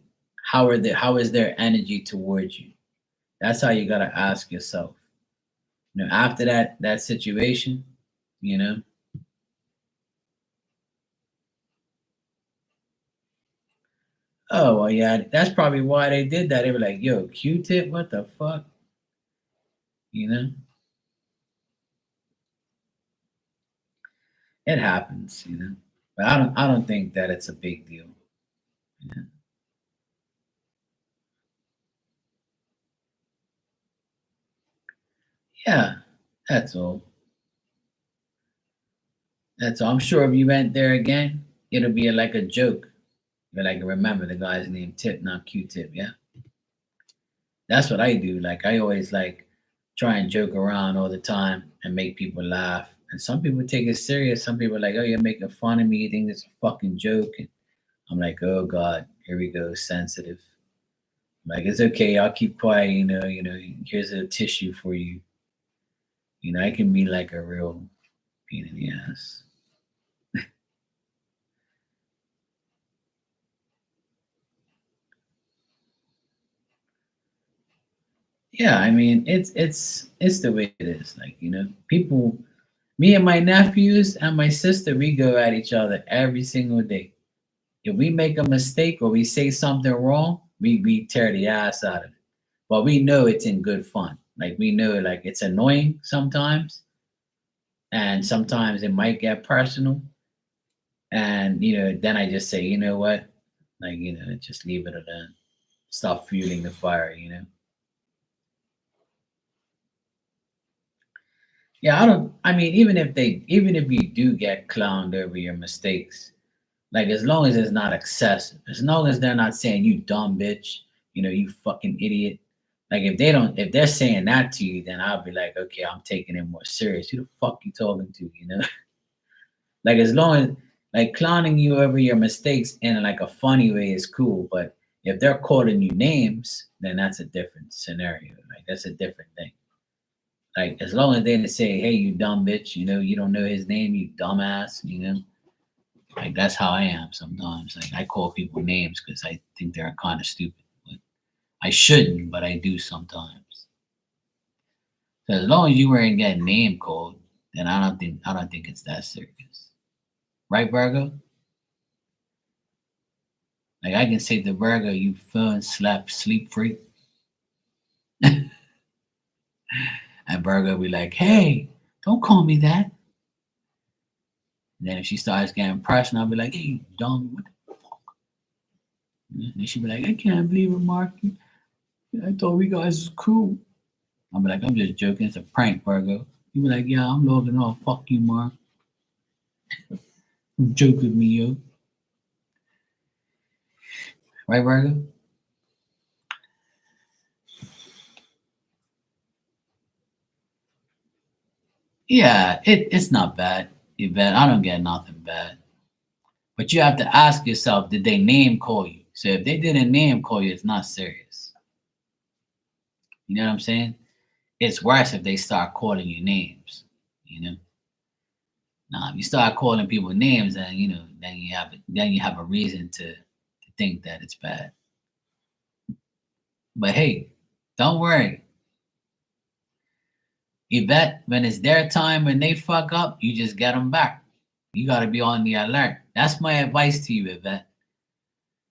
how is their energy towards you? That's how you got to ask yourself. After that situation, you know. Oh well, yeah, that's probably why they did that. They were like, "Yo, Q-Tip, what the fuck?" You know, it happens. But I don't think that it's a big deal. Yeah, yeah, that's all. That's all. I'm sure if you went there again, it'll be like a joke. You're like, remember the guy's name Tip, not Q-Tip. Yeah, that's what I do. Like I always like try and joke around all the time and make people laugh. And some people take it serious. Some people are like, "Oh, you're making fun of me. You think it's a fucking joke?" And I'm like, "Oh God, here we go, sensitive." Like it's okay. I'll keep quiet. Here's a tissue for you. I can be like a real pain in the ass. Yeah, I mean, it's the way it is. Like people, me and my nephews and my sister, we go at each other every single day. If we make a mistake or we say something wrong, we tear the ass out of it. But we know it's in good fun. Like we know like it's annoying sometimes, and sometimes it might get personal. And then I just say, you know what? Like, just leave it alone. Stop fueling the fire. Yeah, I mean, even if you do get clowned over your mistakes, like as long as it's not excessive, as long as they're not saying you dumb bitch, you fucking idiot. Like if they're saying that to you, then I'll be like, okay, I'm taking it more serious. Who the fuck you talking to? You know, like as long as like clowning you over your mistakes in like a funny way is cool, but if they're calling you names, then that's a different scenario. Like that's a different thing. Like as long as they say, "Hey, you dumb bitch," you know, you don't know his name, you dumbass, you know. Like that's how I am sometimes. Like I call people names because I think they're kind of stupid. But I shouldn't, but I do sometimes. So as long as you weren't getting name called, then I don't think it's that serious, right, Virgo? Like I can say to Virgo, "You fun slap sleep freak," and Virgo be like, "Hey, don't call me that." And then if she starts getting personal, I'll be like, "Hey, you dumb." What the fuck? And then she'll be like, "I can't believe it, Mark. I thought we guys was cool." I'll be like, "I'm just joking. It's a prank, Virgo." You be like, "Yeah, I'm logging off. Fuck you, Mark. You joke with me, yo." Right, Virgo? Yeah, it's not bad. Yvette, I don't get nothing bad. But you have to ask yourself, did they name call you? So if they didn't name call you, it's not serious. You know what I'm saying? It's worse if they start calling you names. You know? Now, if you start calling people names, then then you have a reason to think that it's bad. But hey, don't worry. Yvette, when it's their time when they fuck up, you just get them back. You got to be on the alert. That's my advice to you, Yvette.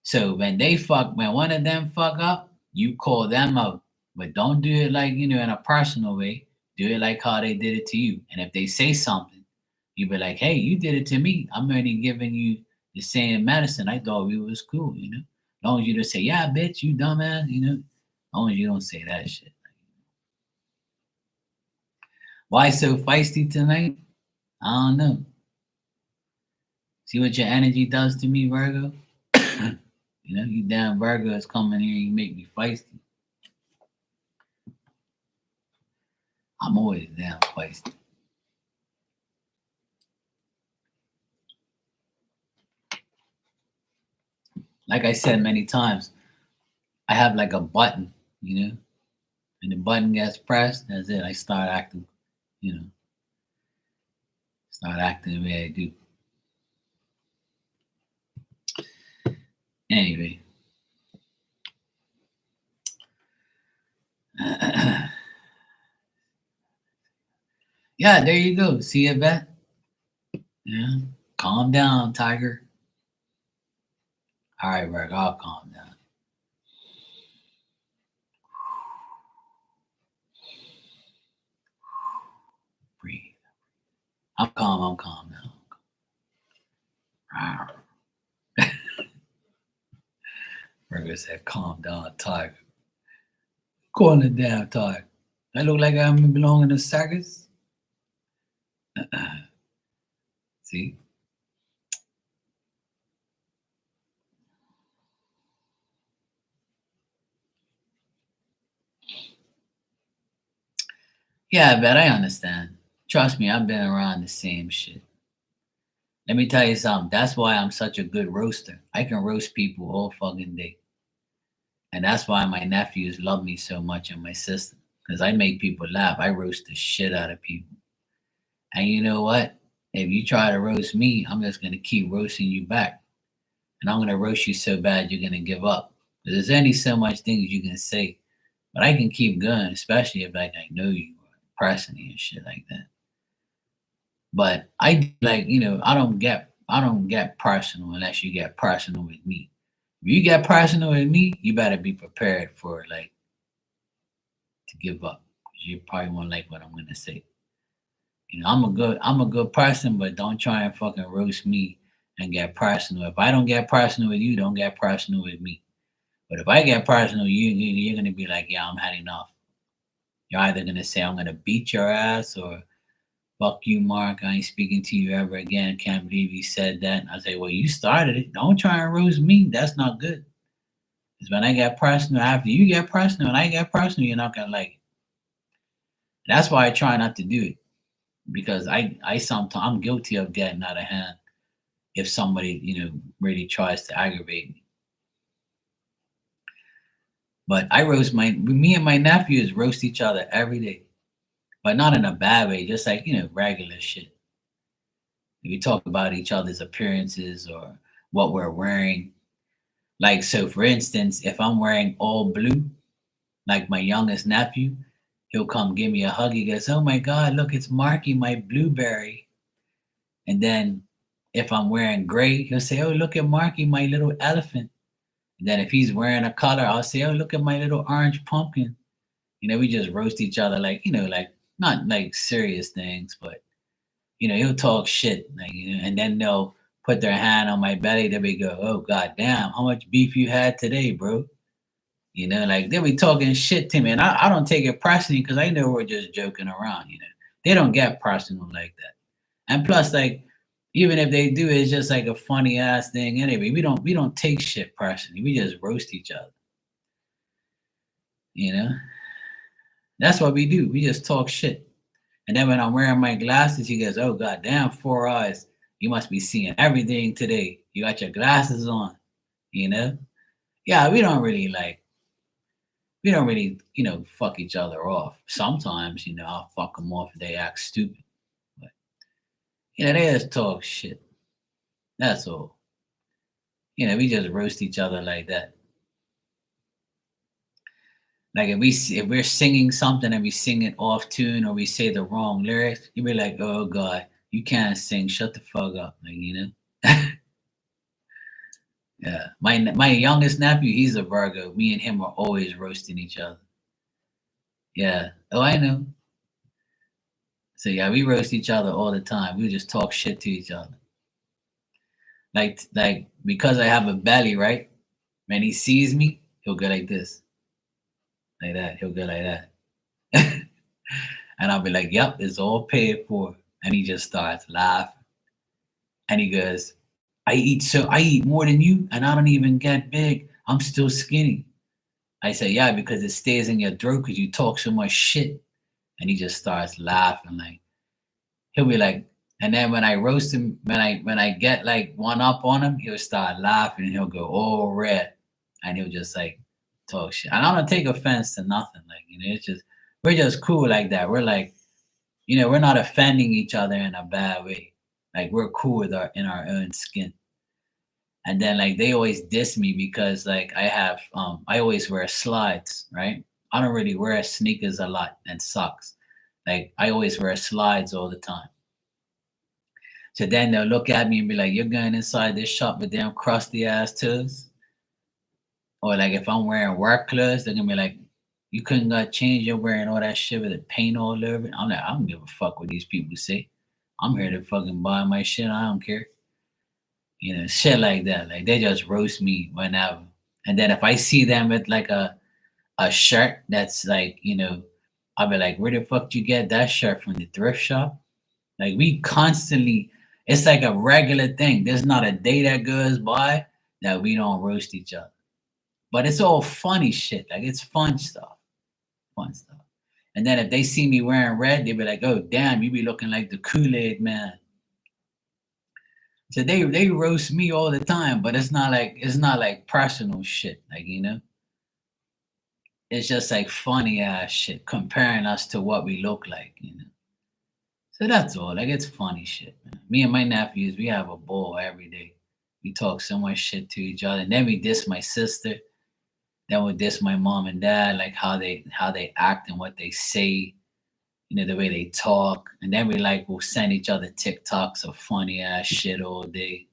So when one of them fuck up, you call them out, but don't do it like in a personal way. Do it like how they did it to you. And if they say something, you be like, "Hey, you did it to me. I'm only giving you the same medicine. I thought we was cool." As long as you just say, "Yeah, bitch, you dumbass," As long as you don't say that shit. Why so feisty tonight? I don't know. See what your energy does to me, Virgo? You damn Virgo is coming here, you make me feisty. I'm always damn feisty. Like I said many times, I have like a button, and the button gets pressed, that's it. I you know, start acting the way I do. Anyway. Yeah, there you go. See it, bet? Yeah. Calm down, Tiger. All right, Rick, I'll calm down. Breathe. I'm calm now. Virgo said, calm down, Tiger. Calling the damn Tiger. I look like I belong in a circus. See? Yeah, but I understand. Trust me, I've been around the same shit. Let me tell you something. That's why I'm such a good roaster. I can roast people all fucking day. And that's why my nephews love me so much and my sister. Because I make people laugh. I roast the shit out of people. And you know what? If you try to roast me, I'm just going to keep roasting you back. And I'm going to roast you so bad you're going to give up. Because there's only so much things you can say. But I can keep going, especially if like I know you or personally and shit like that. But I don't get personal unless you get personal with me. If you get personal with me, you better be prepared for like to give up. 'Cause you probably won't like what I'm gonna say. I'm a good person, but don't try and fucking roast me and get personal. If I don't get personal with you, don't get personal with me. But if I get personal, you're gonna be like, yeah, I'm had enough. You're either gonna say I'm gonna beat your ass or fuck you, Mark. I ain't speaking to you ever again. Can't believe you said that. And I say, well, you started it. Don't try and roast me. That's not good. Because when I get personal, after you get personal and I get personal, you're not gonna like it. That's why I try not to do it. Because I sometimes I'm guilty of getting out of hand if somebody, really tries to aggravate me. But I roast me and my nephews roast each other every day. But not in a bad way, just like, regular shit. We talk about each other's appearances or what we're wearing. Like, so for instance, if I'm wearing all blue, like my youngest nephew, he'll come give me a hug. He goes, "Oh my God, look, it's Marky, my blueberry." And then if I'm wearing gray, he'll say, "Oh, look at Marky, my little elephant." And then if he's wearing a color, I'll say, "Oh, look at my little orange pumpkin." We just roast each other like, like not like serious things, but he'll talk shit, like, and then they'll put their hand on my belly. They'll be go, "Oh God damn, how much beef you had today, bro?" Like they'll be talking shit to me, and I don't take it personally because I know we're just joking around. They don't get personal like that, and plus, like, even if they do, it's just like a funny ass thing anyway. We don't take shit personally. We just roast each other. You know, that's what we do. We just talk shit. And then when I'm wearing my glasses, he goes, "Oh God damn, 4 eyes. You must be seeing everything today. You got your glasses on." You know? Yeah, we don't really, fuck each other off. Sometimes, I'll fuck them off if they act stupid. But, they just talk shit. That's all. We just roast each other like that. Like if we're singing something and we sing it off tune or we say the wrong lyrics, you'd be like, "Oh God, you can't sing. Shut the fuck up." Like. Yeah. My youngest nephew, he's a Virgo. Me and him are always roasting each other. Yeah. Oh, I know. So yeah, we roast each other all the time. We just talk shit to each other. Like because I have a belly, right? When he sees me, he'll go like this, like that. He'll go like that, and I'll be like, "Yep, it's all paid for." And he just starts laughing, and he goes, I eat more than you, and I don't even get big. I'm still skinny." I say, "Yeah, because it stays in your throat because you talk so much shit." And he just starts laughing. Like he'll be like, and then when I roast him, when I get like one up on him, he'll start laughing and he'll go all red, and he'll just like talk shit. And I don't take offense to nothing. Like it's just we're just cool like that. We're like, we're not offending each other in a bad way. Like we're cool with our in our own skin. And then like they always diss me because like I always wear slides, right? I don't really wear sneakers a lot and socks. Like I always wear slides all the time. So then they'll look at me and be like, "You're going inside this shop with them crusty ass toes?" Or like if I'm wearing work clothes, they're gonna be like, "You couldn't got change, you're wearing all that shit with the paint all over it." I'm like, I don't give a fuck what these people say. I'm here to fucking buy my shit. I don't care. Shit like that. Like they just roast me whenever. And then if I see them with like a shirt that's like, I'll be like, "Where the fuck you get that shirt from? The thrift shop?" Like we constantly, it's like a regular thing. There's not a day that goes by that we don't roast each other. But it's all funny shit. Like it's fun stuff. Fun stuff. And then if they see me wearing red, they be like, "Oh damn, you be looking like the Kool-Aid man." So they roast me all the time, but it's not like personal shit. Like, it's just like funny ass shit comparing us to what we look like. So that's all. Like it's funny shit, man. Me and my nephews, we have a ball every day. We talk so much shit to each other. And then we diss my sister. Then we diss my mom and dad, like how they act and what they say, the way they talk. And then we like we'll send each other TikToks of funny ass shit all day.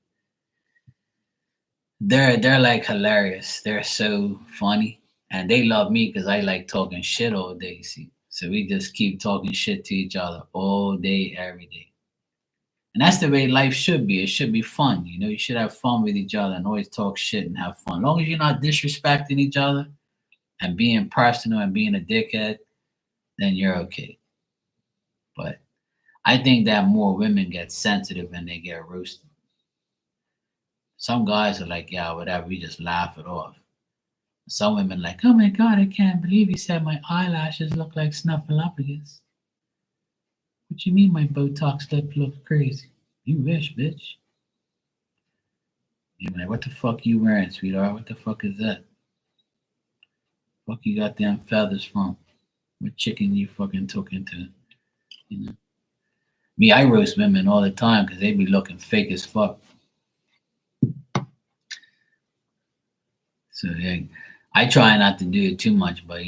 They're like hilarious. They're so funny, and they love me because I like talking shit all day. See, so we just keep talking shit to each other all day, every day, and that's the way life should be. It should be fun. You should have fun with each other and always talk shit and have fun. As long as you're not disrespecting each other and being personal and being a dickhead, then you're okay. But I think that more women get sensitive and they get roasted. Some guys are like, "Yeah, whatever," we just laugh it off. Some women like, oh my God, I can't believe you said my eyelashes look like snuffleupagus. What you mean my Botox lip looks crazy? You wish, bitch. You're like, what the fuck you wearing, sweetheart? What the fuck is that? Fuck you got them feathers from? What chicken you fucking took into, you know? Me, I roast women all the time because they be looking fake as fuck. So yeah, I try not to do it too much, but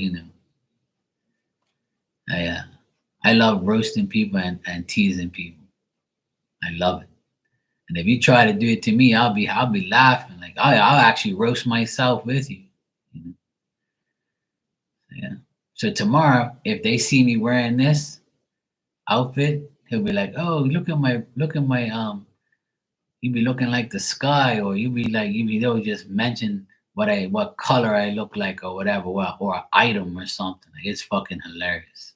I love roasting people and teasing people. I love it. And if you try to do it to me, I'll be laughing. Like I'll actually roast myself with you. You know? Yeah. So tomorrow, if they see me wearing this outfit, he'll be like, "Oh, look at my. You be looking like the sky," or they'll just mention what color I look like or whatever, or an item or something. Like it's fucking hilarious.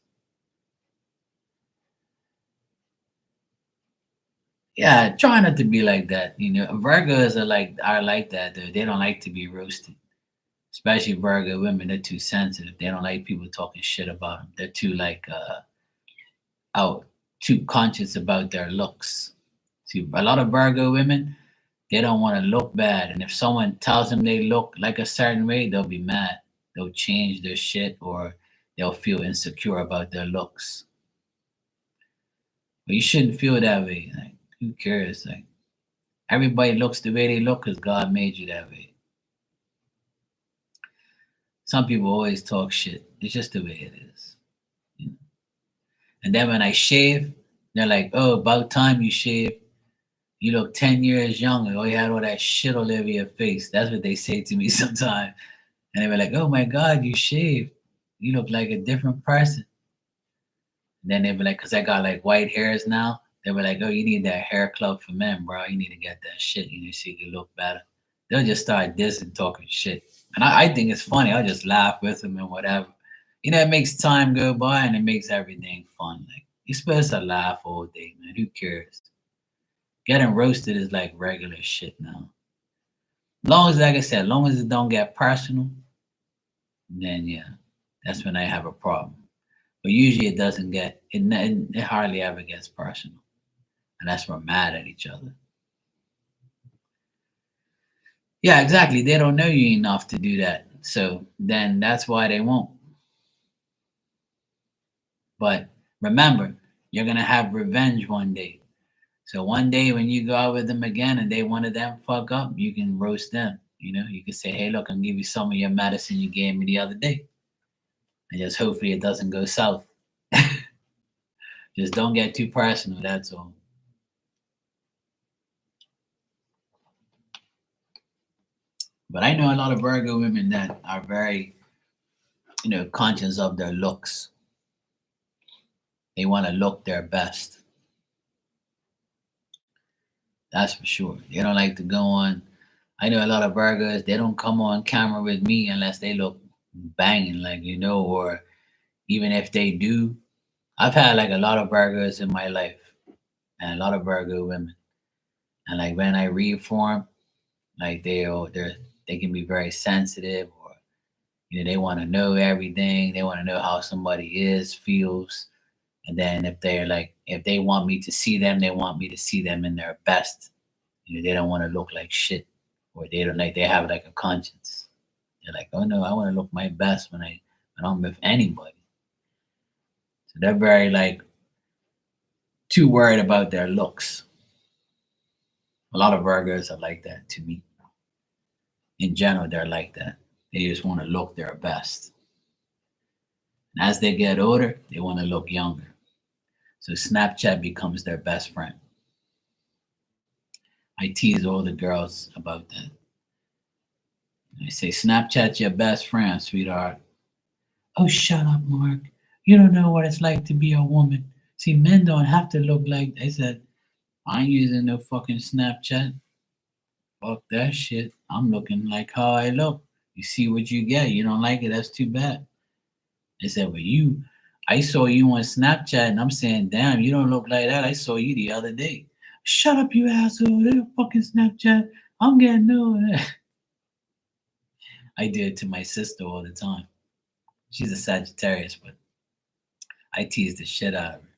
Yeah, try not to be like that. Virgos are like that. Though. They don't like to be roasted, especially Virgo women. They're too sensitive. They don't like people talking shit about them. They're too out too conscious about their looks. See, a lot of Virgo women, they don't want to look bad, and if someone tells them they look like a certain way, they'll be mad. They'll change their shit, or they'll feel insecure about their looks. But you shouldn't feel that way. Like, who cares? Like, everybody looks the way they look because God made you that way. Some people always talk shit. It's just the way it is. You know? And then when I shave, they're like, "Oh, about time you shave. You look 10 years younger. Oh, you had all that shit all over your face." That's what they say to me sometimes. And they were like, "Oh my God, you shaved. You look like a different person." And then they be like, "Cause I got like white hairs now." They were like, "Oh, you need that hair club for men, bro. You need to get that shit. You know, so you can look better." They'll just start dissing, talking shit. And I think it's funny. I just laugh with them and whatever. It makes time go by and it makes everything fun. Like, you're supposed to laugh all day, man. Who cares? Getting roasted is like regular shit now. Long as, like I said, long as it don't get personal, then yeah, that's when I have a problem. But usually it doesn't get it hardly ever gets personal, and that's when we're mad at each other. Yeah, exactly. They don't know you enough to do that, so then that's why they won't. But remember, you're gonna have revenge one day. So one day when you go out with them again and they one of them fuck up, you can roast them. You can say, "Hey, look, I'm gonna give you some of your medicine you gave me the other day," and just hopefully it doesn't go south. Just don't get too personal. That's all. But I know a lot of Virgo women that are very, conscious of their looks. They want to look their best. That's for sure. They don't like to go on. I know a lot of Virgos. They don't come on camera with me unless they look banging, or even if they do. I've had like a lot of Virgos in my life, and a lot of Virgo women. And like when I read for them, like they can be very sensitive, or they want to know everything. They want to know how somebody is, feels. And then if they want me to see them, they want me to see them in their best. They don't want to look like shit, or they don't like they have like a conscience. They're like, "Oh no, I want to look my best when I'm with anybody." So they're very like too worried about their looks. A lot of Virgos are like that to me. In general, they're like that. They just want to look their best. And as they get older, they want to look younger. So Snapchat becomes their best friend. I tease all the girls about that. I say, Snapchat's your best friend, sweetheart. Oh, shut up, Mark. You don't know what it's like to be a woman. See, men don't have to look like. I said, I ain't using no fucking Snapchat. Fuck that shit. I'm looking like how I look. You see what you get. You don't like it, that's too bad. I said, well, I saw you on Snapchat and I'm saying, damn, you don't look like that. I saw you the other day. Shut up, you asshole. They're fucking Snapchat. I'm getting no. I do it to my sister all the time. She's a Sagittarius, but I tease the shit out of her.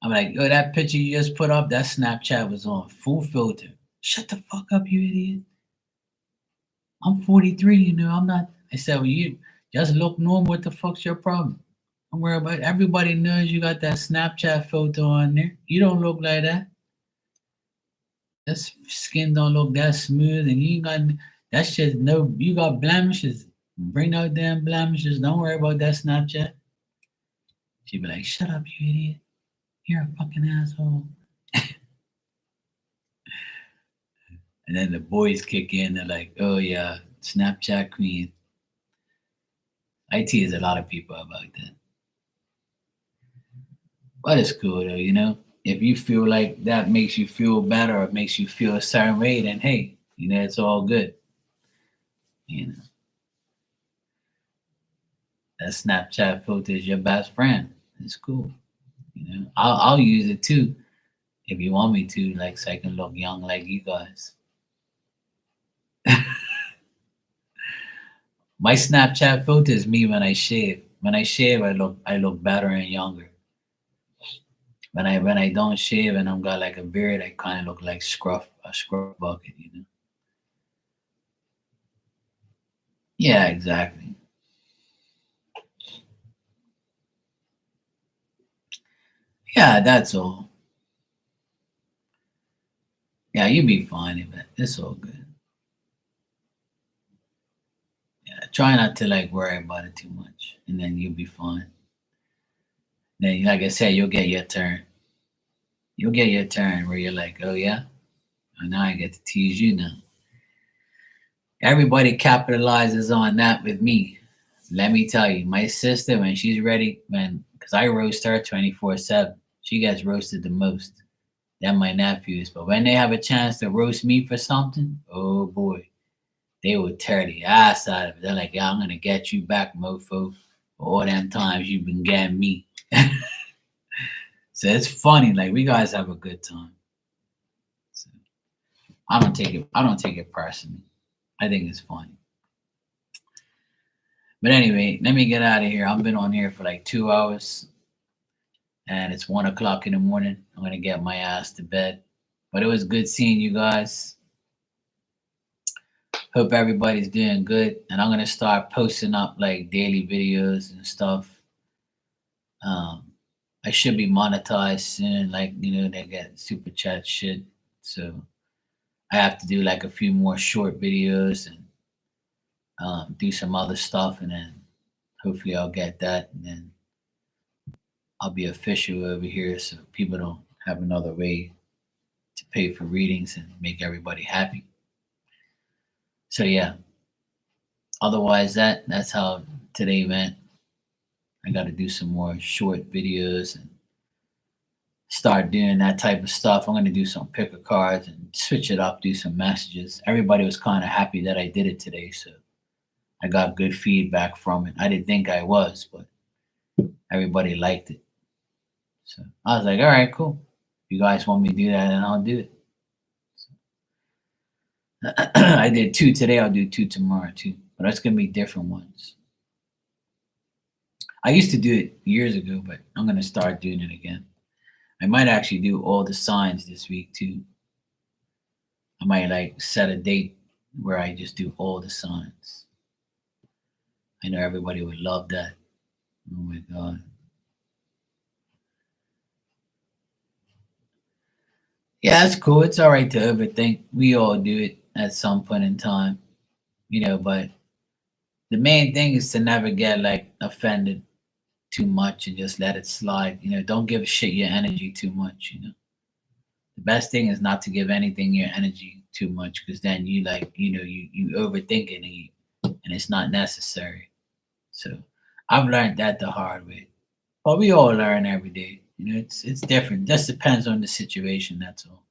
I'm like, yo, that picture you just put up, that Snapchat was on full filter. Shut the fuck up, you idiot. I'm 43, I'm not. I said, well, you just look normal. What the fuck's your problem? I'm worried about everybody knows you got that Snapchat filter on there. You don't look like that. That skin don't look that smooth, and you ain't got that shit. No, you got blemishes. Bring out damn blemishes. Don't worry about that Snapchat. She'd be like, shut up, you idiot. You're a fucking asshole. And then the boys kick in. They're like, oh, yeah, Snapchat queen. I tease a lot of people about that. But it's cool, though. If you feel like that makes you feel better or makes you feel a certain way, then hey, it's all good. That Snapchat filter is your best friend. It's cool. I'll use it too if you want me to, like so I can look young like you guys. My Snapchat filter is me when I shave. When I shave, I look better and younger. When I don't shave and I'm got like a beard, I kind of look like a scruff bucket. Yeah, exactly. Yeah, that's all. Yeah, you'll be fine, but it's all good. Yeah, try not to like worry about it too much, and then you'll be fine. Then, like I said, you'll get your turn. You'll get your turn where you're like, oh yeah, and now I get to tease you now. Everybody capitalizes on that with me. Let me tell you, my sister, when she's ready, because I roast her 24/7, she gets roasted the most. Then my nephews. But when they have a chance to roast me for something, oh boy, they will tear the ass out of it. They're like, yeah, I'm going to get you back, mofo, for all them times you've been getting me. So it's funny. Like, we guys have a good time. So I don't take it personally. I think it's funny. But anyway, let me get out of here. I've been on here for like 2 hours, and it's 1 o'clock in the morning. I'm gonna get my ass to bed. But it was good seeing you guys. Hope everybody's doing good, and I'm gonna start posting up like daily videos and stuff. Um, I should be monetized soon. Like they get super chat shit, so I have to do like a few more short videos and do some other stuff, and then hopefully I'll get that, and then I'll be official over here, so people don't have another way to pay for readings and make everybody happy. So yeah. Otherwise, that's how today went. I got to do some more short videos and start doing that type of stuff. I'm going to do some picker cards and switch it up, do some messages. Everybody was kind of happy that I did it today, so I got good feedback from it. I didn't think I was, but everybody liked it. So I was like, all right, cool. If you guys want me to do that, then I'll do it. So, I did 2 today. I'll do 2 tomorrow too, but that's gonna be different ones. I used to do it years ago, but I'm gonna start doing it again. I might actually do all the signs this week too. I might like set a date where I just do all the signs. I know everybody would love that. Oh my god. Yeah, it's cool. It's all right to overthink. We all do it at some point in time, but the main thing is to never get like offended too much and just let it slide. Don't give a shit your energy too much. The best thing is not to give anything your energy too much, because then you like, you overthink it, and it's not necessary. So I've learned that the hard way. But we all learn every day. It's different. Just depends on the situation, that's all.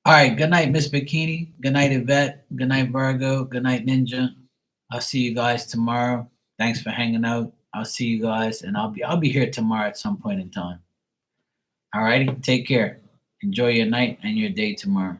All right, good night, Miss Bikini. Good night, Yvette. Good night, Virgo. Good night, Ninja. I'll see you guys tomorrow. Thanks for hanging out. I'll see you guys, and I'll be here tomorrow at some point in time. All righty, take care. Enjoy your night and your day tomorrow.